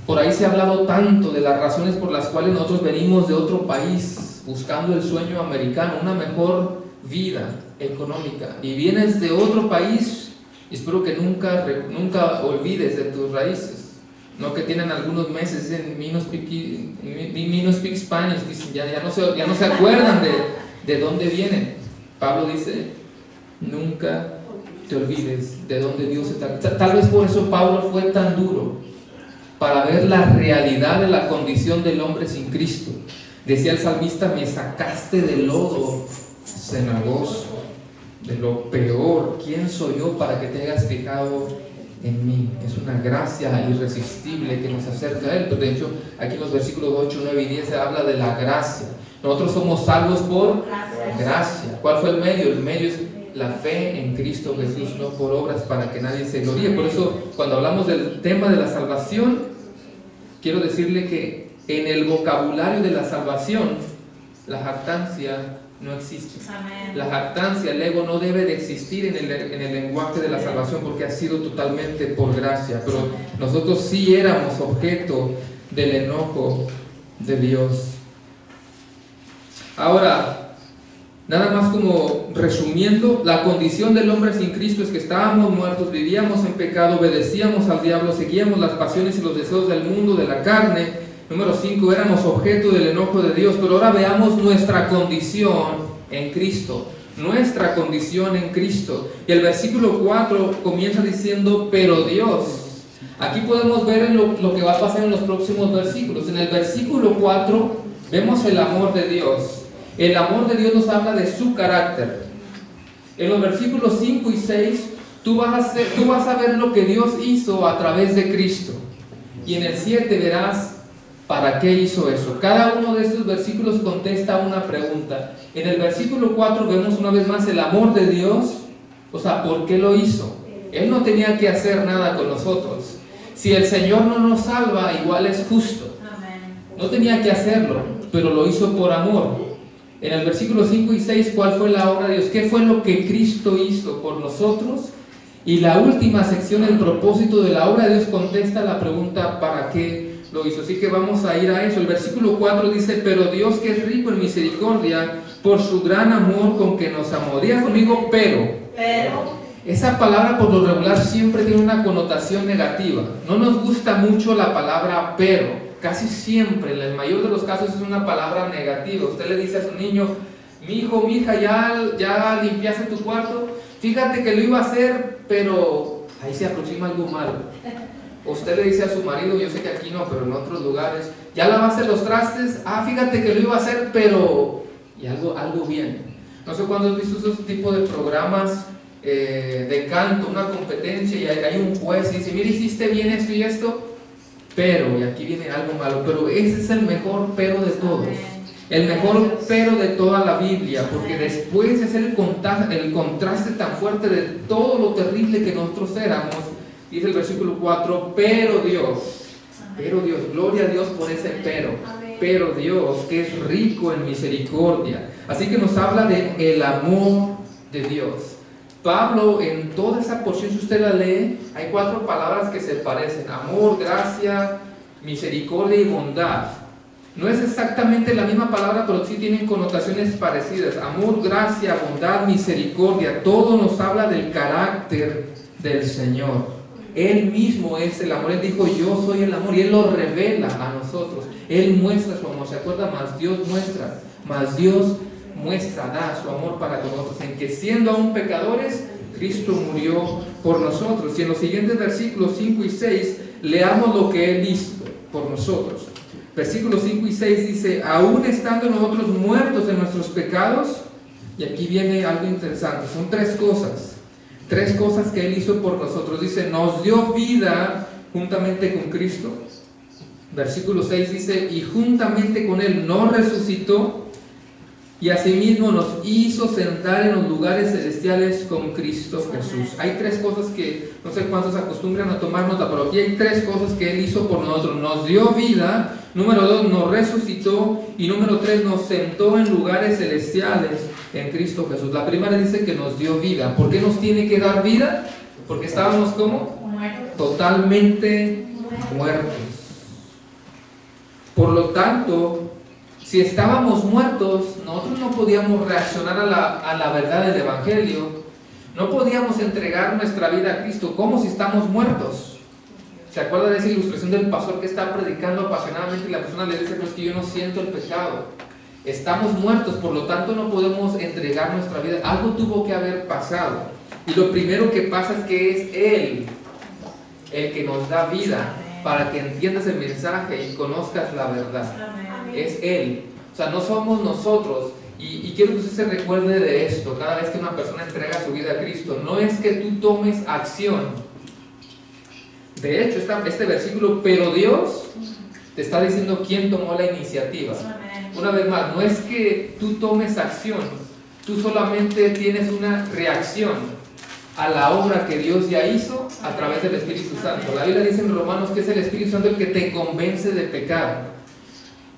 por ahí se ha hablado tanto de las razones por las cuales nosotros venimos de otro país buscando el sueño americano, una mejor vida económica, y vienes de otro país, y espero que nunca olvides de tus raíces. No, que tienen algunos meses, dicen, me no speak Spanish, dicen, ya no se acuerdan de dónde vienen. Pablo dice, nunca te olvides de dónde Dios está. Tal vez por eso Pablo fue tan duro, para ver la realidad de la condición del hombre sin Cristo. Decía el salmista, me sacaste del lodo cenagoso, de lo peor. ¿Quién soy yo para que te hayas fijado en mí? Es una gracia irresistible que nos acerca a Él. Pero de hecho, aquí en los versículos 8, 9 y 10 se habla de la gracia. Nosotros somos salvos por gracia. ¿Cuál fue el medio? El medio es la fe en Cristo Jesús, no por obras, para que nadie se gloríe. Por eso, cuando hablamos del tema de la salvación, quiero decirle que en el vocabulario de la salvación, la jactancia no existe. Amén. La jactancia, el ego no debe de existir en el lenguaje de la salvación porque ha sido totalmente por gracia, pero nosotros sí éramos objeto del enojo de Dios. Ahora, nada más como resumiendo, la condición del hombre sin Cristo es que estábamos muertos, vivíamos en pecado, obedecíamos al diablo, seguíamos las pasiones y los deseos del mundo, de la carne. Número 5, éramos objeto del enojo de Dios, pero ahora veamos nuestra condición en Cristo. Nuestra condición en Cristo. Y el versículo 4 comienza diciendo, pero Dios. Aquí podemos ver lo que va a pasar en los próximos versículos. En el versículo 4 vemos el amor de Dios. El amor de Dios nos habla de su carácter. En los versículos 5 y 6, tú vas a ver lo que Dios hizo a través de Cristo. Y en el 7 verás ¿para qué hizo eso? Cada uno de estos versículos contesta una pregunta. En el versículo 4 vemos una vez más el amor de Dios. O sea, ¿por qué lo hizo? Él no tenía que hacer nada con nosotros. Si el Señor no nos salva, igual es justo. No tenía que hacerlo, pero lo hizo por amor. En el versículo 5 y 6, ¿cuál fue la obra de Dios? ¿Qué fue lo que Cristo hizo por nosotros? Y la última sección, el propósito de la obra de Dios, contesta la pregunta ¿para qué lo hizo? Así que vamos a ir a eso. El versículo 4 dice, pero Dios que es rico en misericordia, por su gran amor con que nos amó. Diga conmigo, pero. Esa palabra por lo regular siempre tiene una connotación negativa. No nos gusta mucho la palabra pero. Casi siempre, en el mayor de los casos, es una palabra negativa. Usted le dice a su niño, mi hijo, mi hija, ya limpiaste tu cuarto. Fíjate que lo iba a hacer, pero ahí se aproxima algo malo. Usted le dice a su marido, yo sé que aquí no, pero en otros lugares, ya lavaste los trastes, fíjate que lo iba a hacer, pero... y algo bien. No sé cuándo has visto esos tipos de programas de canto, una competencia, y hay un juez y dice, mira, hiciste bien esto y esto, pero, y aquí viene algo malo, pero ese es el mejor pero de todos. El mejor pero de toda la Biblia, porque después de hacer el contraste tan fuerte de todo lo terrible que nosotros éramos, dice el versículo 4, pero Dios, gloria a Dios por ese pero Dios que es rico en misericordia. Así que nos habla de el amor de Dios. Pablo, en toda esa porción, si usted la lee, hay 4 palabras que se parecen: amor, gracia, misericordia y bondad. No es exactamente la misma palabra, pero sí tienen connotaciones parecidas. Amor, gracia, bondad, misericordia, todo nos habla del carácter del Señor. Él mismo es el amor. Él dijo, yo soy el amor, y Él lo revela a nosotros. Él muestra su amor. ¿Se acuerda? Más Dios muestra, da su amor para con nosotros, en que siendo aún pecadores, Cristo murió por nosotros. Y en los siguientes versículos 5 y 6, leamos lo que Él hizo por nosotros. Versículos 5 y 6 dice, aún estando nosotros muertos en nuestros pecados, y aquí viene algo interesante, son 3 cosas que Él hizo por nosotros. Dice, nos dio vida juntamente con Cristo. Versículo 6 dice, y juntamente con Él nos resucitó, y asimismo nos hizo sentar en los lugares celestiales con Cristo Jesús. Hay 3 cosas que no sé cuántos acostumbran a tomar nota, pero aquí hay 3 cosas que Él hizo por nosotros. Nos dio vida, número 2, nos resucitó, y número 3, nos sentó en lugares celestiales en Cristo Jesús. La primera dice que nos dio vida. ¿Por qué nos tiene que dar vida? Porque estábamos ¿cómo? Totalmente muertos. Por lo tanto, si estábamos muertos, nosotros no podíamos reaccionar a la verdad del Evangelio. No podíamos entregar nuestra vida a Cristo. ¿Cómo si estamos muertos? ¿Se acuerda de esa ilustración del pastor que está predicando apasionadamente y la persona le dice, pues que yo no siento el pecado? Estamos muertos, por lo tanto no podemos entregar nuestra vida. Algo tuvo que haber pasado. Y lo primero que pasa es que es Él el que nos da vida para que entiendas el mensaje y conozcas la verdad. Es Él. O sea, no somos nosotros. Y quiero que usted se recuerde de esto cada vez que una persona entrega su vida a Cristo. No es que tú tomes acción. De hecho, este versículo, pero Dios, te está diciendo quién tomó la iniciativa. Una vez más, no es que tú tomes acción, tú solamente tienes una reacción a la obra que Dios ya hizo a través del Espíritu Santo. La Biblia dice en Romanos que es el Espíritu Santo el que te convence de pecado.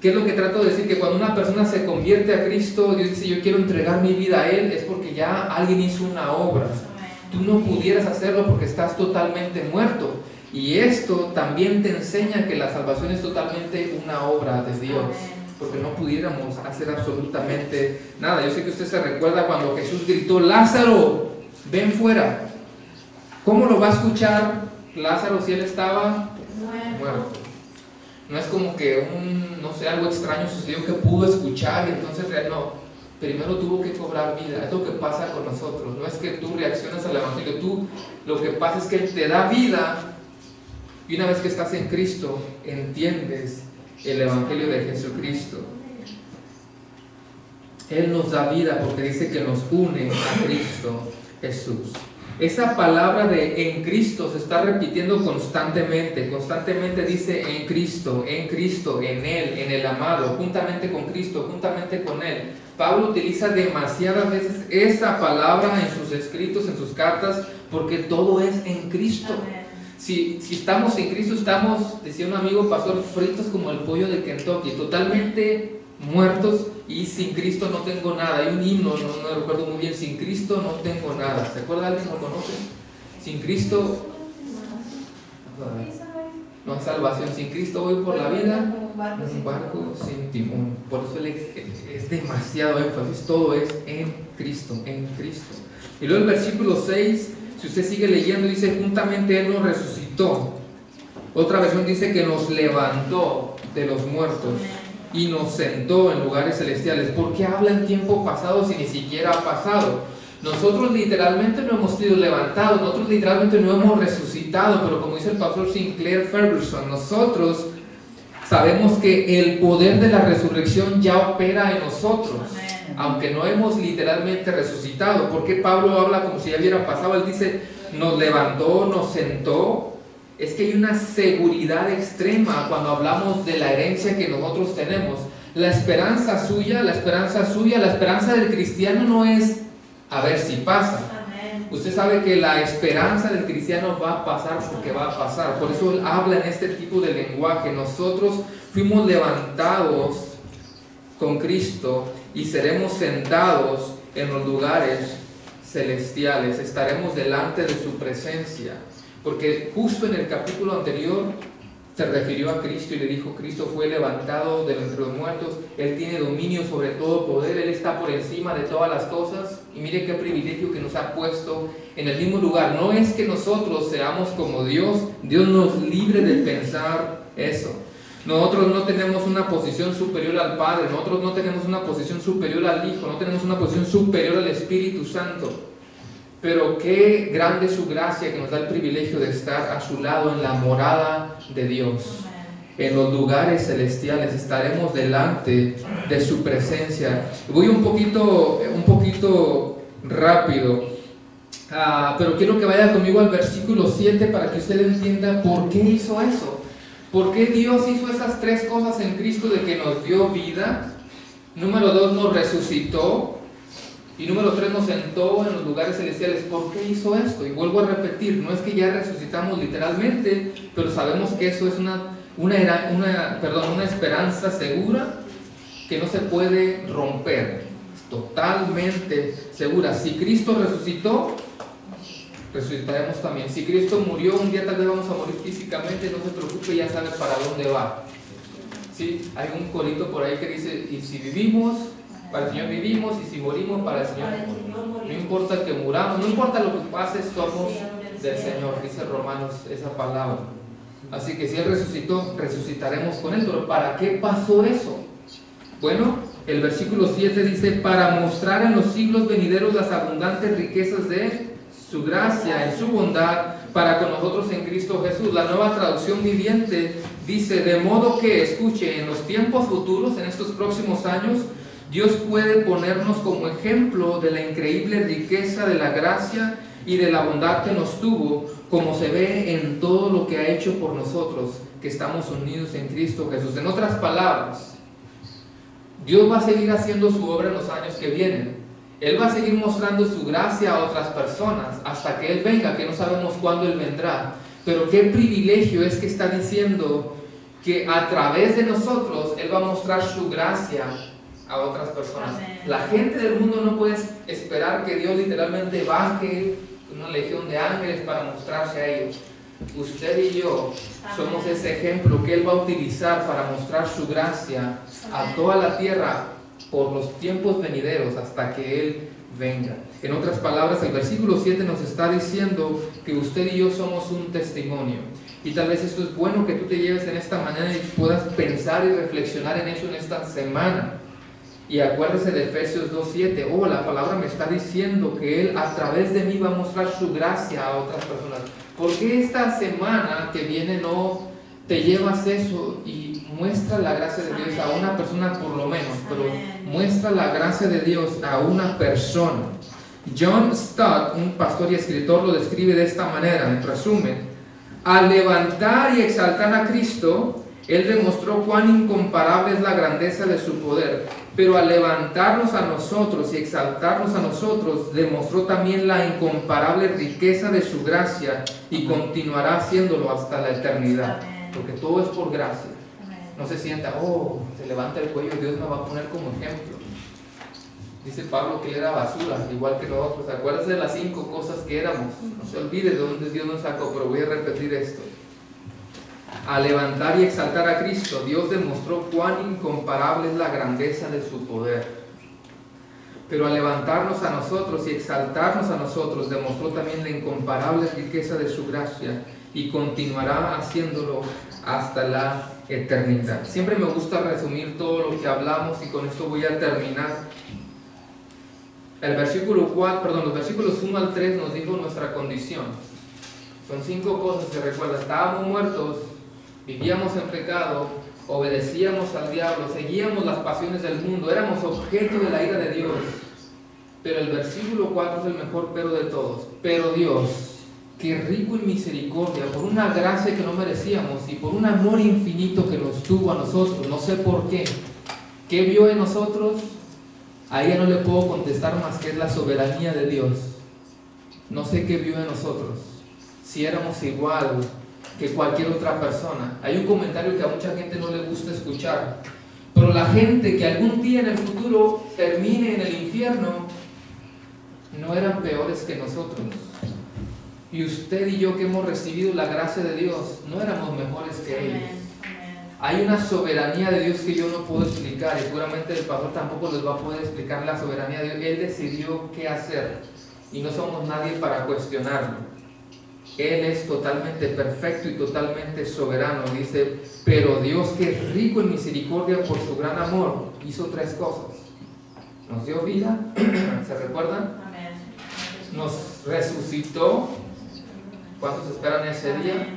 ¿Qué es lo que trato de decir? Que cuando una persona se convierte a Cristo, Dios dice, yo quiero entregar mi vida a Él, es porque ya alguien hizo una obra. Tú no pudieras hacerlo porque estás totalmente muerto. Y esto también te enseña que la salvación es totalmente una obra de Dios, porque no pudiéramos hacer absolutamente nada. Yo sé que usted se recuerda cuando Jesús gritó, Lázaro, ven fuera. ¿Cómo lo va a escuchar Lázaro si él estaba muerto? No es como que no sé, algo extraño sucedió que pudo escuchar y entonces no. Primero tuvo que cobrar vida. Es lo que pasa con nosotros. No es que tú reacciones al Evangelio. Lo que pasa es que Él te da vida. Y una vez que estás en Cristo, entiendes el Evangelio de Jesucristo. Él nos da vida porque dice que nos une a Cristo Jesús. Esa palabra de en Cristo se está repitiendo constantemente. Constantemente dice en Cristo, en Él, en el amado, juntamente con Cristo, juntamente con Él. Pablo utiliza demasiadas veces esa palabra en sus escritos, en sus cartas, porque todo es en Cristo. Si estamos en Cristo, estamos, decía un amigo pastor, fritos como el pollo de Kentucky, totalmente muertos, y sin Cristo no tengo nada. Hay un himno, no recuerdo muy bien, sin Cristo no tengo nada. ¿Se acuerda alguien? ¿Lo conoce? Sin Cristo no hay salvación. Sin Cristo voy por la vida en un barco sin timón. Por eso es demasiado énfasis. Todo es en Cristo, en Cristo. Y luego el versículo 6, si usted sigue leyendo, dice, juntamente Él nos resucitó. Otra versión dice que nos levantó de los muertos y nos sentó en lugares celestiales. ¿Por qué habla en tiempo pasado si ni siquiera ha pasado? Nosotros literalmente no hemos sido levantados, nosotros literalmente no hemos resucitado, pero como dice el pastor Sinclair Ferguson, nosotros sabemos que el poder de la resurrección ya opera en nosotros, aunque no hemos literalmente resucitado. ¿Por qué Pablo habla como si ya hubiera pasado? Él dice, nos levantó, nos sentó. Es que hay una seguridad extrema cuando hablamos de la herencia que nosotros tenemos. La esperanza suya, la esperanza del cristiano no es a ver si pasa. Usted sabe que la esperanza del cristiano va a pasar porque va a pasar. Por eso él habla en este tipo de lenguaje. Nosotros fuimos levantados con Cristo y seremos sentados en los lugares celestiales. Estaremos delante de su presencia. Porque justo en el capítulo anterior se refirió a Cristo y le dijo, Cristo fue levantado de entre los muertos, Él tiene dominio sobre todo poder, Él está por encima de todas las cosas. Y mire qué privilegio que nos ha puesto en el mismo lugar. No es que nosotros seamos como Dios, Dios nos libre de pensar eso. Nosotros no tenemos una posición superior al Padre, nosotros no tenemos una posición superior al Hijo, no tenemos una posición superior al Espíritu Santo. Pero qué grande es su gracia que nos da el privilegio de estar a su lado en la morada de Dios. En los lugares celestiales estaremos delante de su presencia. Voy un poquito rápido, pero quiero que vaya conmigo al versículo 7 para que usted entienda por qué hizo eso. ¿Por qué Dios hizo esas tres cosas en Cristo de que nos dio vida? Número 2, nos resucitó. Y número 3, nos sentó en los lugares celestiales. ¿Por qué hizo esto? Y vuelvo a repetir, no es que ya resucitamos literalmente, pero sabemos que eso es una esperanza segura que no se puede romper. Es totalmente segura. Si Cristo resucitó, resucitaremos también. Si Cristo murió, un día tal vez vamos a morir físicamente, no se preocupe, ya sabe para dónde va. ¿Sí? Hay un corito por ahí que dice, y si vivimos, para el Señor vivimos, y si morimos, para el Señor morimos. No importa que muramos, no importa lo que pase, somos del Señor, dice Romanos esa palabra. Así que si Él resucitó, resucitaremos con Él. Pero ¿para qué pasó eso? Bueno, el versículo 7 dice, para mostrar en los siglos venideros las abundantes riquezas de su gracia, en su bondad, para con nosotros en Cristo Jesús. La Nueva Traducción Viviente dice, de modo que, escuche, en los tiempos futuros, en estos próximos años, Dios puede ponernos como ejemplo de la increíble riqueza de la gracia y de la bondad que nos tuvo, como se ve en todo lo que ha hecho por nosotros, que estamos unidos en Cristo Jesús. En otras palabras, Dios va a seguir haciendo su obra en los años que vienen. Él va a seguir mostrando su gracia a otras personas hasta que Él venga, que no sabemos cuándo Él vendrá. Pero qué privilegio es que está diciendo, que a través de nosotros Él va a mostrar su gracia a otras personas. Amén. La gente del mundo no puede esperar que Dios literalmente baje una legión de ángeles para mostrarse a ellos. Usted y yo somos ese ejemplo que Él va a utilizar para mostrar su gracia a toda la tierra por los tiempos venideros hasta que Él venga. En otras palabras, el versículo 7 nos está diciendo que usted y yo somos un testimonio. Y tal vez esto es bueno que tú te lleves en esta mañana y puedas pensar y reflexionar en eso en esta semana. Y acuérdese de Efesios 2:7. Oh, la palabra me está diciendo que Él a través de mí va a mostrar su gracia a otras personas. ¿Por qué esta semana que viene no te llevas eso y muestra la gracia de Dios a una persona por lo menos? Pero muestra la gracia de Dios a una persona. John Stott, un pastor y escritor, lo describe de esta manera, en resumen: al levantar y exaltar a Cristo, Él demostró cuán incomparable es la grandeza de su poder, pero al levantarnos a nosotros y exaltarnos a nosotros, demostró también la incomparable riqueza de su gracia y continuará haciéndolo hasta la eternidad, porque todo es por gracia. No se sienta, oh, se levanta el cuello, Dios me va a poner como ejemplo. Dice Pablo que él era basura, igual que nosotros. Acuérdese de las 5 cosas que éramos. No se olvide de dónde Dios nos sacó, pero voy a repetir esto. Al levantar y exaltar a Cristo, Dios demostró cuán incomparable es la grandeza de su poder. Pero al levantarnos a nosotros y exaltarnos a nosotros, demostró también la incomparable riqueza de su gracia y continuará haciéndolo hasta la eternidad. Siempre me gusta resumir todo lo que hablamos y con esto voy a terminar. Los versículos 1 al 3 nos dijo nuestra condición. Son 5 cosas que recuerda. Estábamos muertos, vivíamos en pecado, obedecíamos al diablo, seguíamos las pasiones del mundo, éramos objeto de la ira de Dios. Pero el versículo 4 es el mejor pero de todos. Pero Dios, que rico en misericordia, por una gracia que no merecíamos y por un amor infinito que nos tuvo a nosotros, no sé por qué. ¿Qué vio en nosotros? A ella no le puedo contestar más que es la soberanía de Dios. No sé qué vio en nosotros. Si éramos igual que cualquier otra persona. Hay un comentario que a mucha gente no le gusta escuchar. Pero la gente que algún día en el futuro termine en el infierno, no eran peores que nosotros. Y usted y yo que hemos recibido la gracia de Dios, no éramos mejores que ellos. Hay una soberanía de Dios que yo no puedo explicar y seguramente el pastor tampoco les va a poder explicar la soberanía de Dios. Él decidió qué hacer y no somos nadie para cuestionarlo. Él es totalmente perfecto y totalmente soberano. Dice, pero Dios, que es rico en misericordia por su gran amor, hizo 3 cosas. Nos dio vida, ¿se recuerdan? Nos resucitó. ¿Cuántos esperan ese día?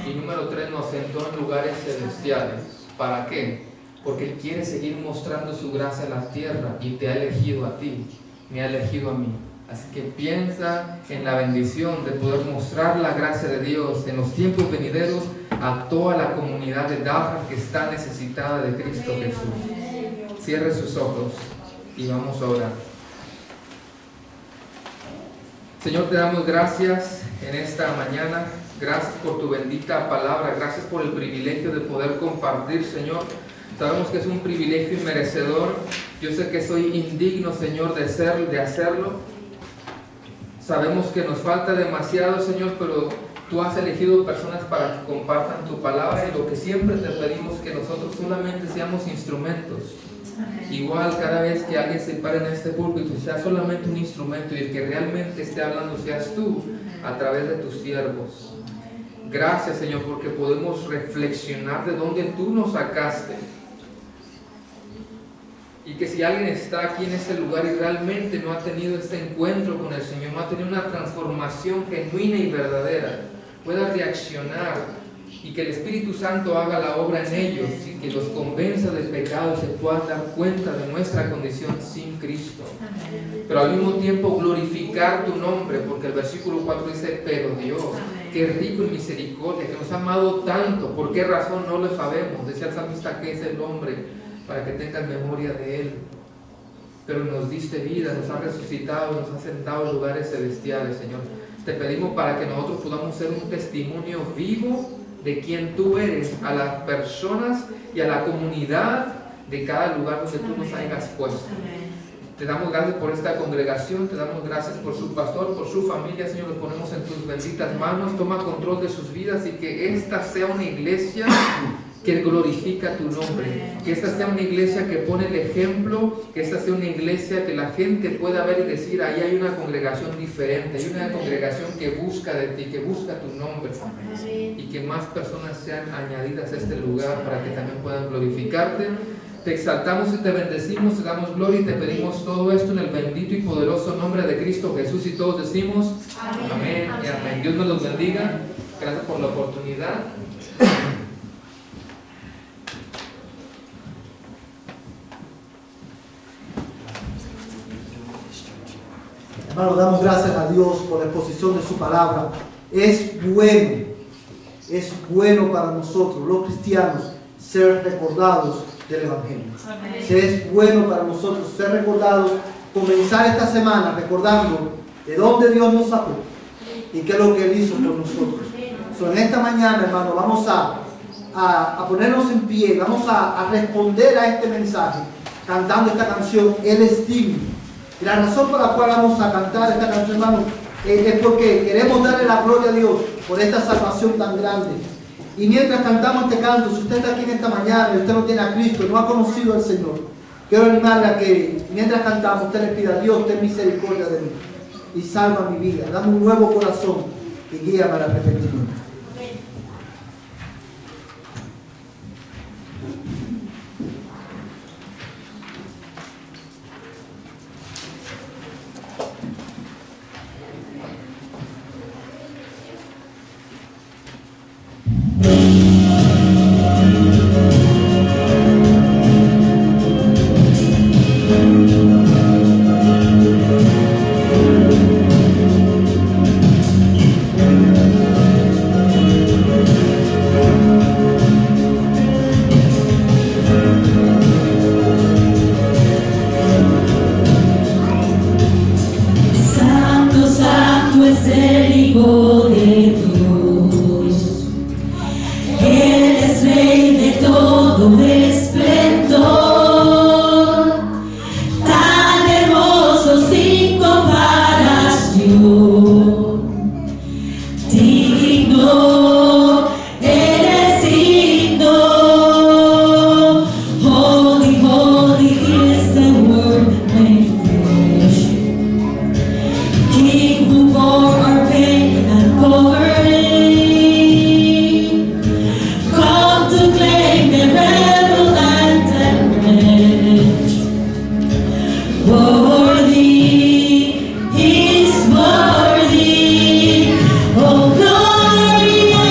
Y número 3, nos sentó en lugares celestiales. ¿Para qué? Porque Él quiere seguir mostrando su gracia a la tierra y te ha elegido a ti, me ha elegido a mí. Así que piensa en la bendición de poder mostrar la gracia de Dios en los tiempos venideros a toda la comunidad de Dallas que está necesitada de Cristo Jesús. Cierre sus ojos y vamos a orar. Señor, te damos gracias en esta mañana. Gracias por tu bendita palabra. Gracias por el privilegio de poder compartir, Señor. Sabemos que es un privilegio inmerecedor. Yo sé que soy indigno, Señor, de hacerlo. Sabemos que nos falta demasiado, Señor, pero tú has elegido personas para que compartan tu palabra y lo que siempre te pedimos es que nosotros solamente seamos instrumentos. Igual cada vez que alguien se pare en este púlpito sea solamente un instrumento y el que realmente esté hablando seas tú a través de tus siervos. Gracias, Señor, porque podemos reflexionar de dónde tú nos sacaste. Y que si alguien está aquí en este lugar y realmente no ha tenido este encuentro con el Señor, no ha tenido una transformación genuina y verdadera, pueda reaccionar y que el Espíritu Santo haga la obra en ellos y que los convenza del pecado y se puedan dar cuenta de nuestra condición sin Cristo. Pero al mismo tiempo glorificar tu nombre, porque el versículo 4 dice, pero Dios, que es rico en misericordia, que nos ha amado tanto, ¿por qué razón no lo sabemos? Decía el salmista que es el hombre para que tengas memoria de Él. Pero nos diste vida, nos has resucitado, nos has sentado en lugares celestiales, Señor. Te pedimos para que nosotros podamos ser un testimonio vivo de quién tú eres a las personas y a la comunidad de cada lugar donde tú nos hayas puesto. Te damos gracias por esta congregación, te damos gracias por su pastor, por su familia, Señor, los ponemos en tus benditas manos, toma control de sus vidas y que esta sea una iglesia que glorifica tu nombre, que esta sea una iglesia que pone el ejemplo, que esta sea una iglesia que la gente pueda ver y decir, ahí hay una congregación diferente, hay una congregación que busca de ti, que busca tu nombre, y que más personas sean añadidas a este lugar para que también puedan glorificarte. Te exaltamos y te bendecimos, te damos gloria y te pedimos todo esto en el bendito y poderoso nombre de Cristo Jesús, y todos decimos amén y amén. Dios nos los bendiga, gracias por la oportunidad. Hermano, damos gracias a Dios por la exposición de su palabra. Es bueno para nosotros, los cristianos, ser recordados del Evangelio. Es bueno para nosotros ser recordados, comenzar esta semana recordando de dónde Dios nos sacó y qué es lo que Él hizo por nosotros. En esta mañana, hermano, vamos a ponernos en pie, vamos a responder a este mensaje cantando esta canción, Él es digno. Y la razón por la cual vamos a cantar esta canción, hermano, es porque queremos darle la gloria a Dios por esta salvación tan grande. Y mientras cantamos este canto, si usted está aquí en esta mañana y usted no tiene a Cristo, no ha conocido al Señor, quiero animarle a que mientras cantamos usted le pida a Dios, ten misericordia de mí y salva mi vida, dame un nuevo corazón y guíame al arrepentimiento. Worthy, oh glory.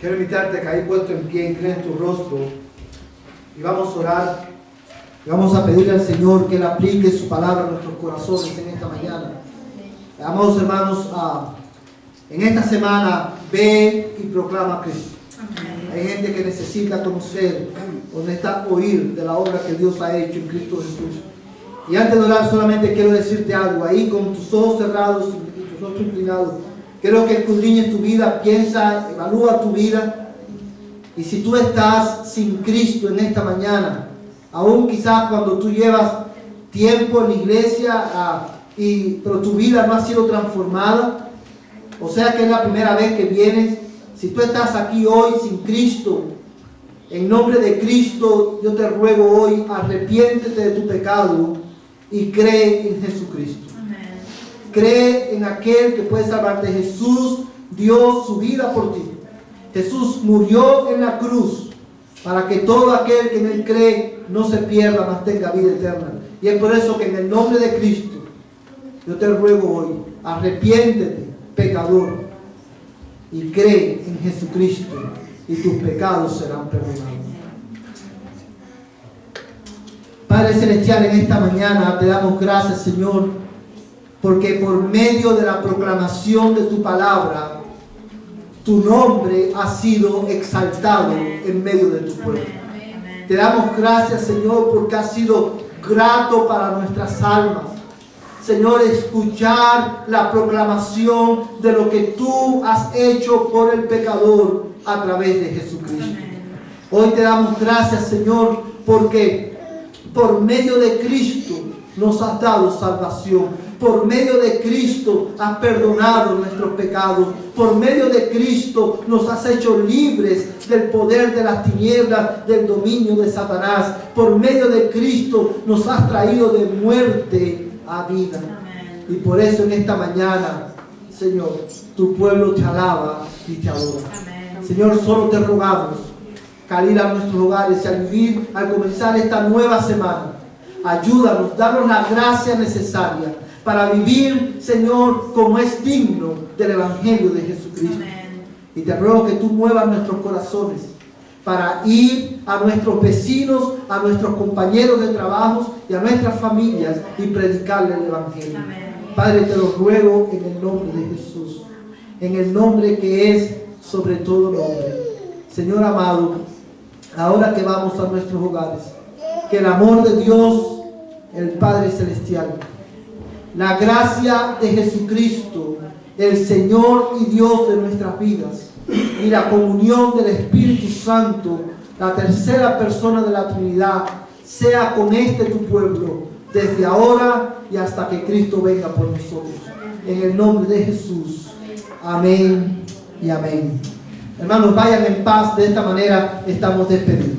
Quiero invitarte a que ahí puesto en pie, inclines tu rostro y vamos a orar. Y vamos a pedirle al Señor que Él aplique su palabra a nuestros corazones en esta mañana. Amados hermanos, en esta semana ve y proclama a Cristo. Hay gente que necesita conocer o necesita oír de la obra que Dios ha hecho en Cristo Jesús. Y antes de orar solamente quiero decirte algo. Ahí con tus ojos cerrados y tus ojos inclinados, quiero que escudriñes tu vida, piensa, evalúa tu vida. Y si tú estás sin Cristo en esta mañana, aún quizás cuando tú llevas tiempo en la iglesia, pero tu vida no ha sido transformada, o sea que es la primera vez que vienes, si tú estás aquí hoy sin Cristo, en nombre de Cristo, yo te ruego hoy, arrepiéntete de tu pecado y cree en Jesucristo. Amén. Cree en aquel que puede salvarte. Jesús dio su vida por ti. Jesús murió en la cruz para que todo aquel que en Él cree no se pierda, mas tenga vida eterna. Y es por eso que en el nombre de Cristo, yo te ruego hoy, arrepiéntete, pecador, y cree en Jesucristo, y tus pecados serán perdonados. Padre Celestial, en esta mañana te damos gracias, Señor, porque por medio de la proclamación de tu palabra, tu nombre ha sido exaltado en medio de tu pueblo. Te damos gracias, Señor, porque ha sido grato para nuestras almas, Señor, escuchar la proclamación de lo que tú has hecho por el pecador a través de Jesucristo. Hoy te damos gracias, Señor, porque por medio de Cristo nos has dado salvación. Por medio de Cristo has perdonado nuestros pecados. Por medio de Cristo nos has hecho libres del poder de las tinieblas, del dominio de Satanás. Por medio de Cristo nos has traído de muerte a vida. Amén. Y por eso en esta mañana, Señor, tu pueblo te alaba y te adora. Amén. Señor, solo te rogamos que al ir a nuestros hogares y al comenzar esta nueva semana, ayúdanos, danos la gracia necesaria para vivir, Señor, como es digno del Evangelio de Jesucristo. Amén. Y te ruego que tú muevas nuestros corazones para ir a nuestros vecinos, a nuestros compañeros de trabajo y a nuestras familias y predicarle el Evangelio. Amén. Padre, te lo ruego en el nombre de Jesús, en el nombre que es sobre todo nombre. Señor amado, ahora que vamos a nuestros hogares, que el amor de Dios, el Padre Celestial, la gracia de Jesucristo, el Señor y Dios de nuestras vidas, y la comunión del Espíritu Santo, la tercera persona de la Trinidad, sea con tu pueblo, desde ahora y hasta que Cristo venga por nosotros. En el nombre de Jesús. Amén y amén. Hermanos, vayan en paz. De esta manera estamos despedidos.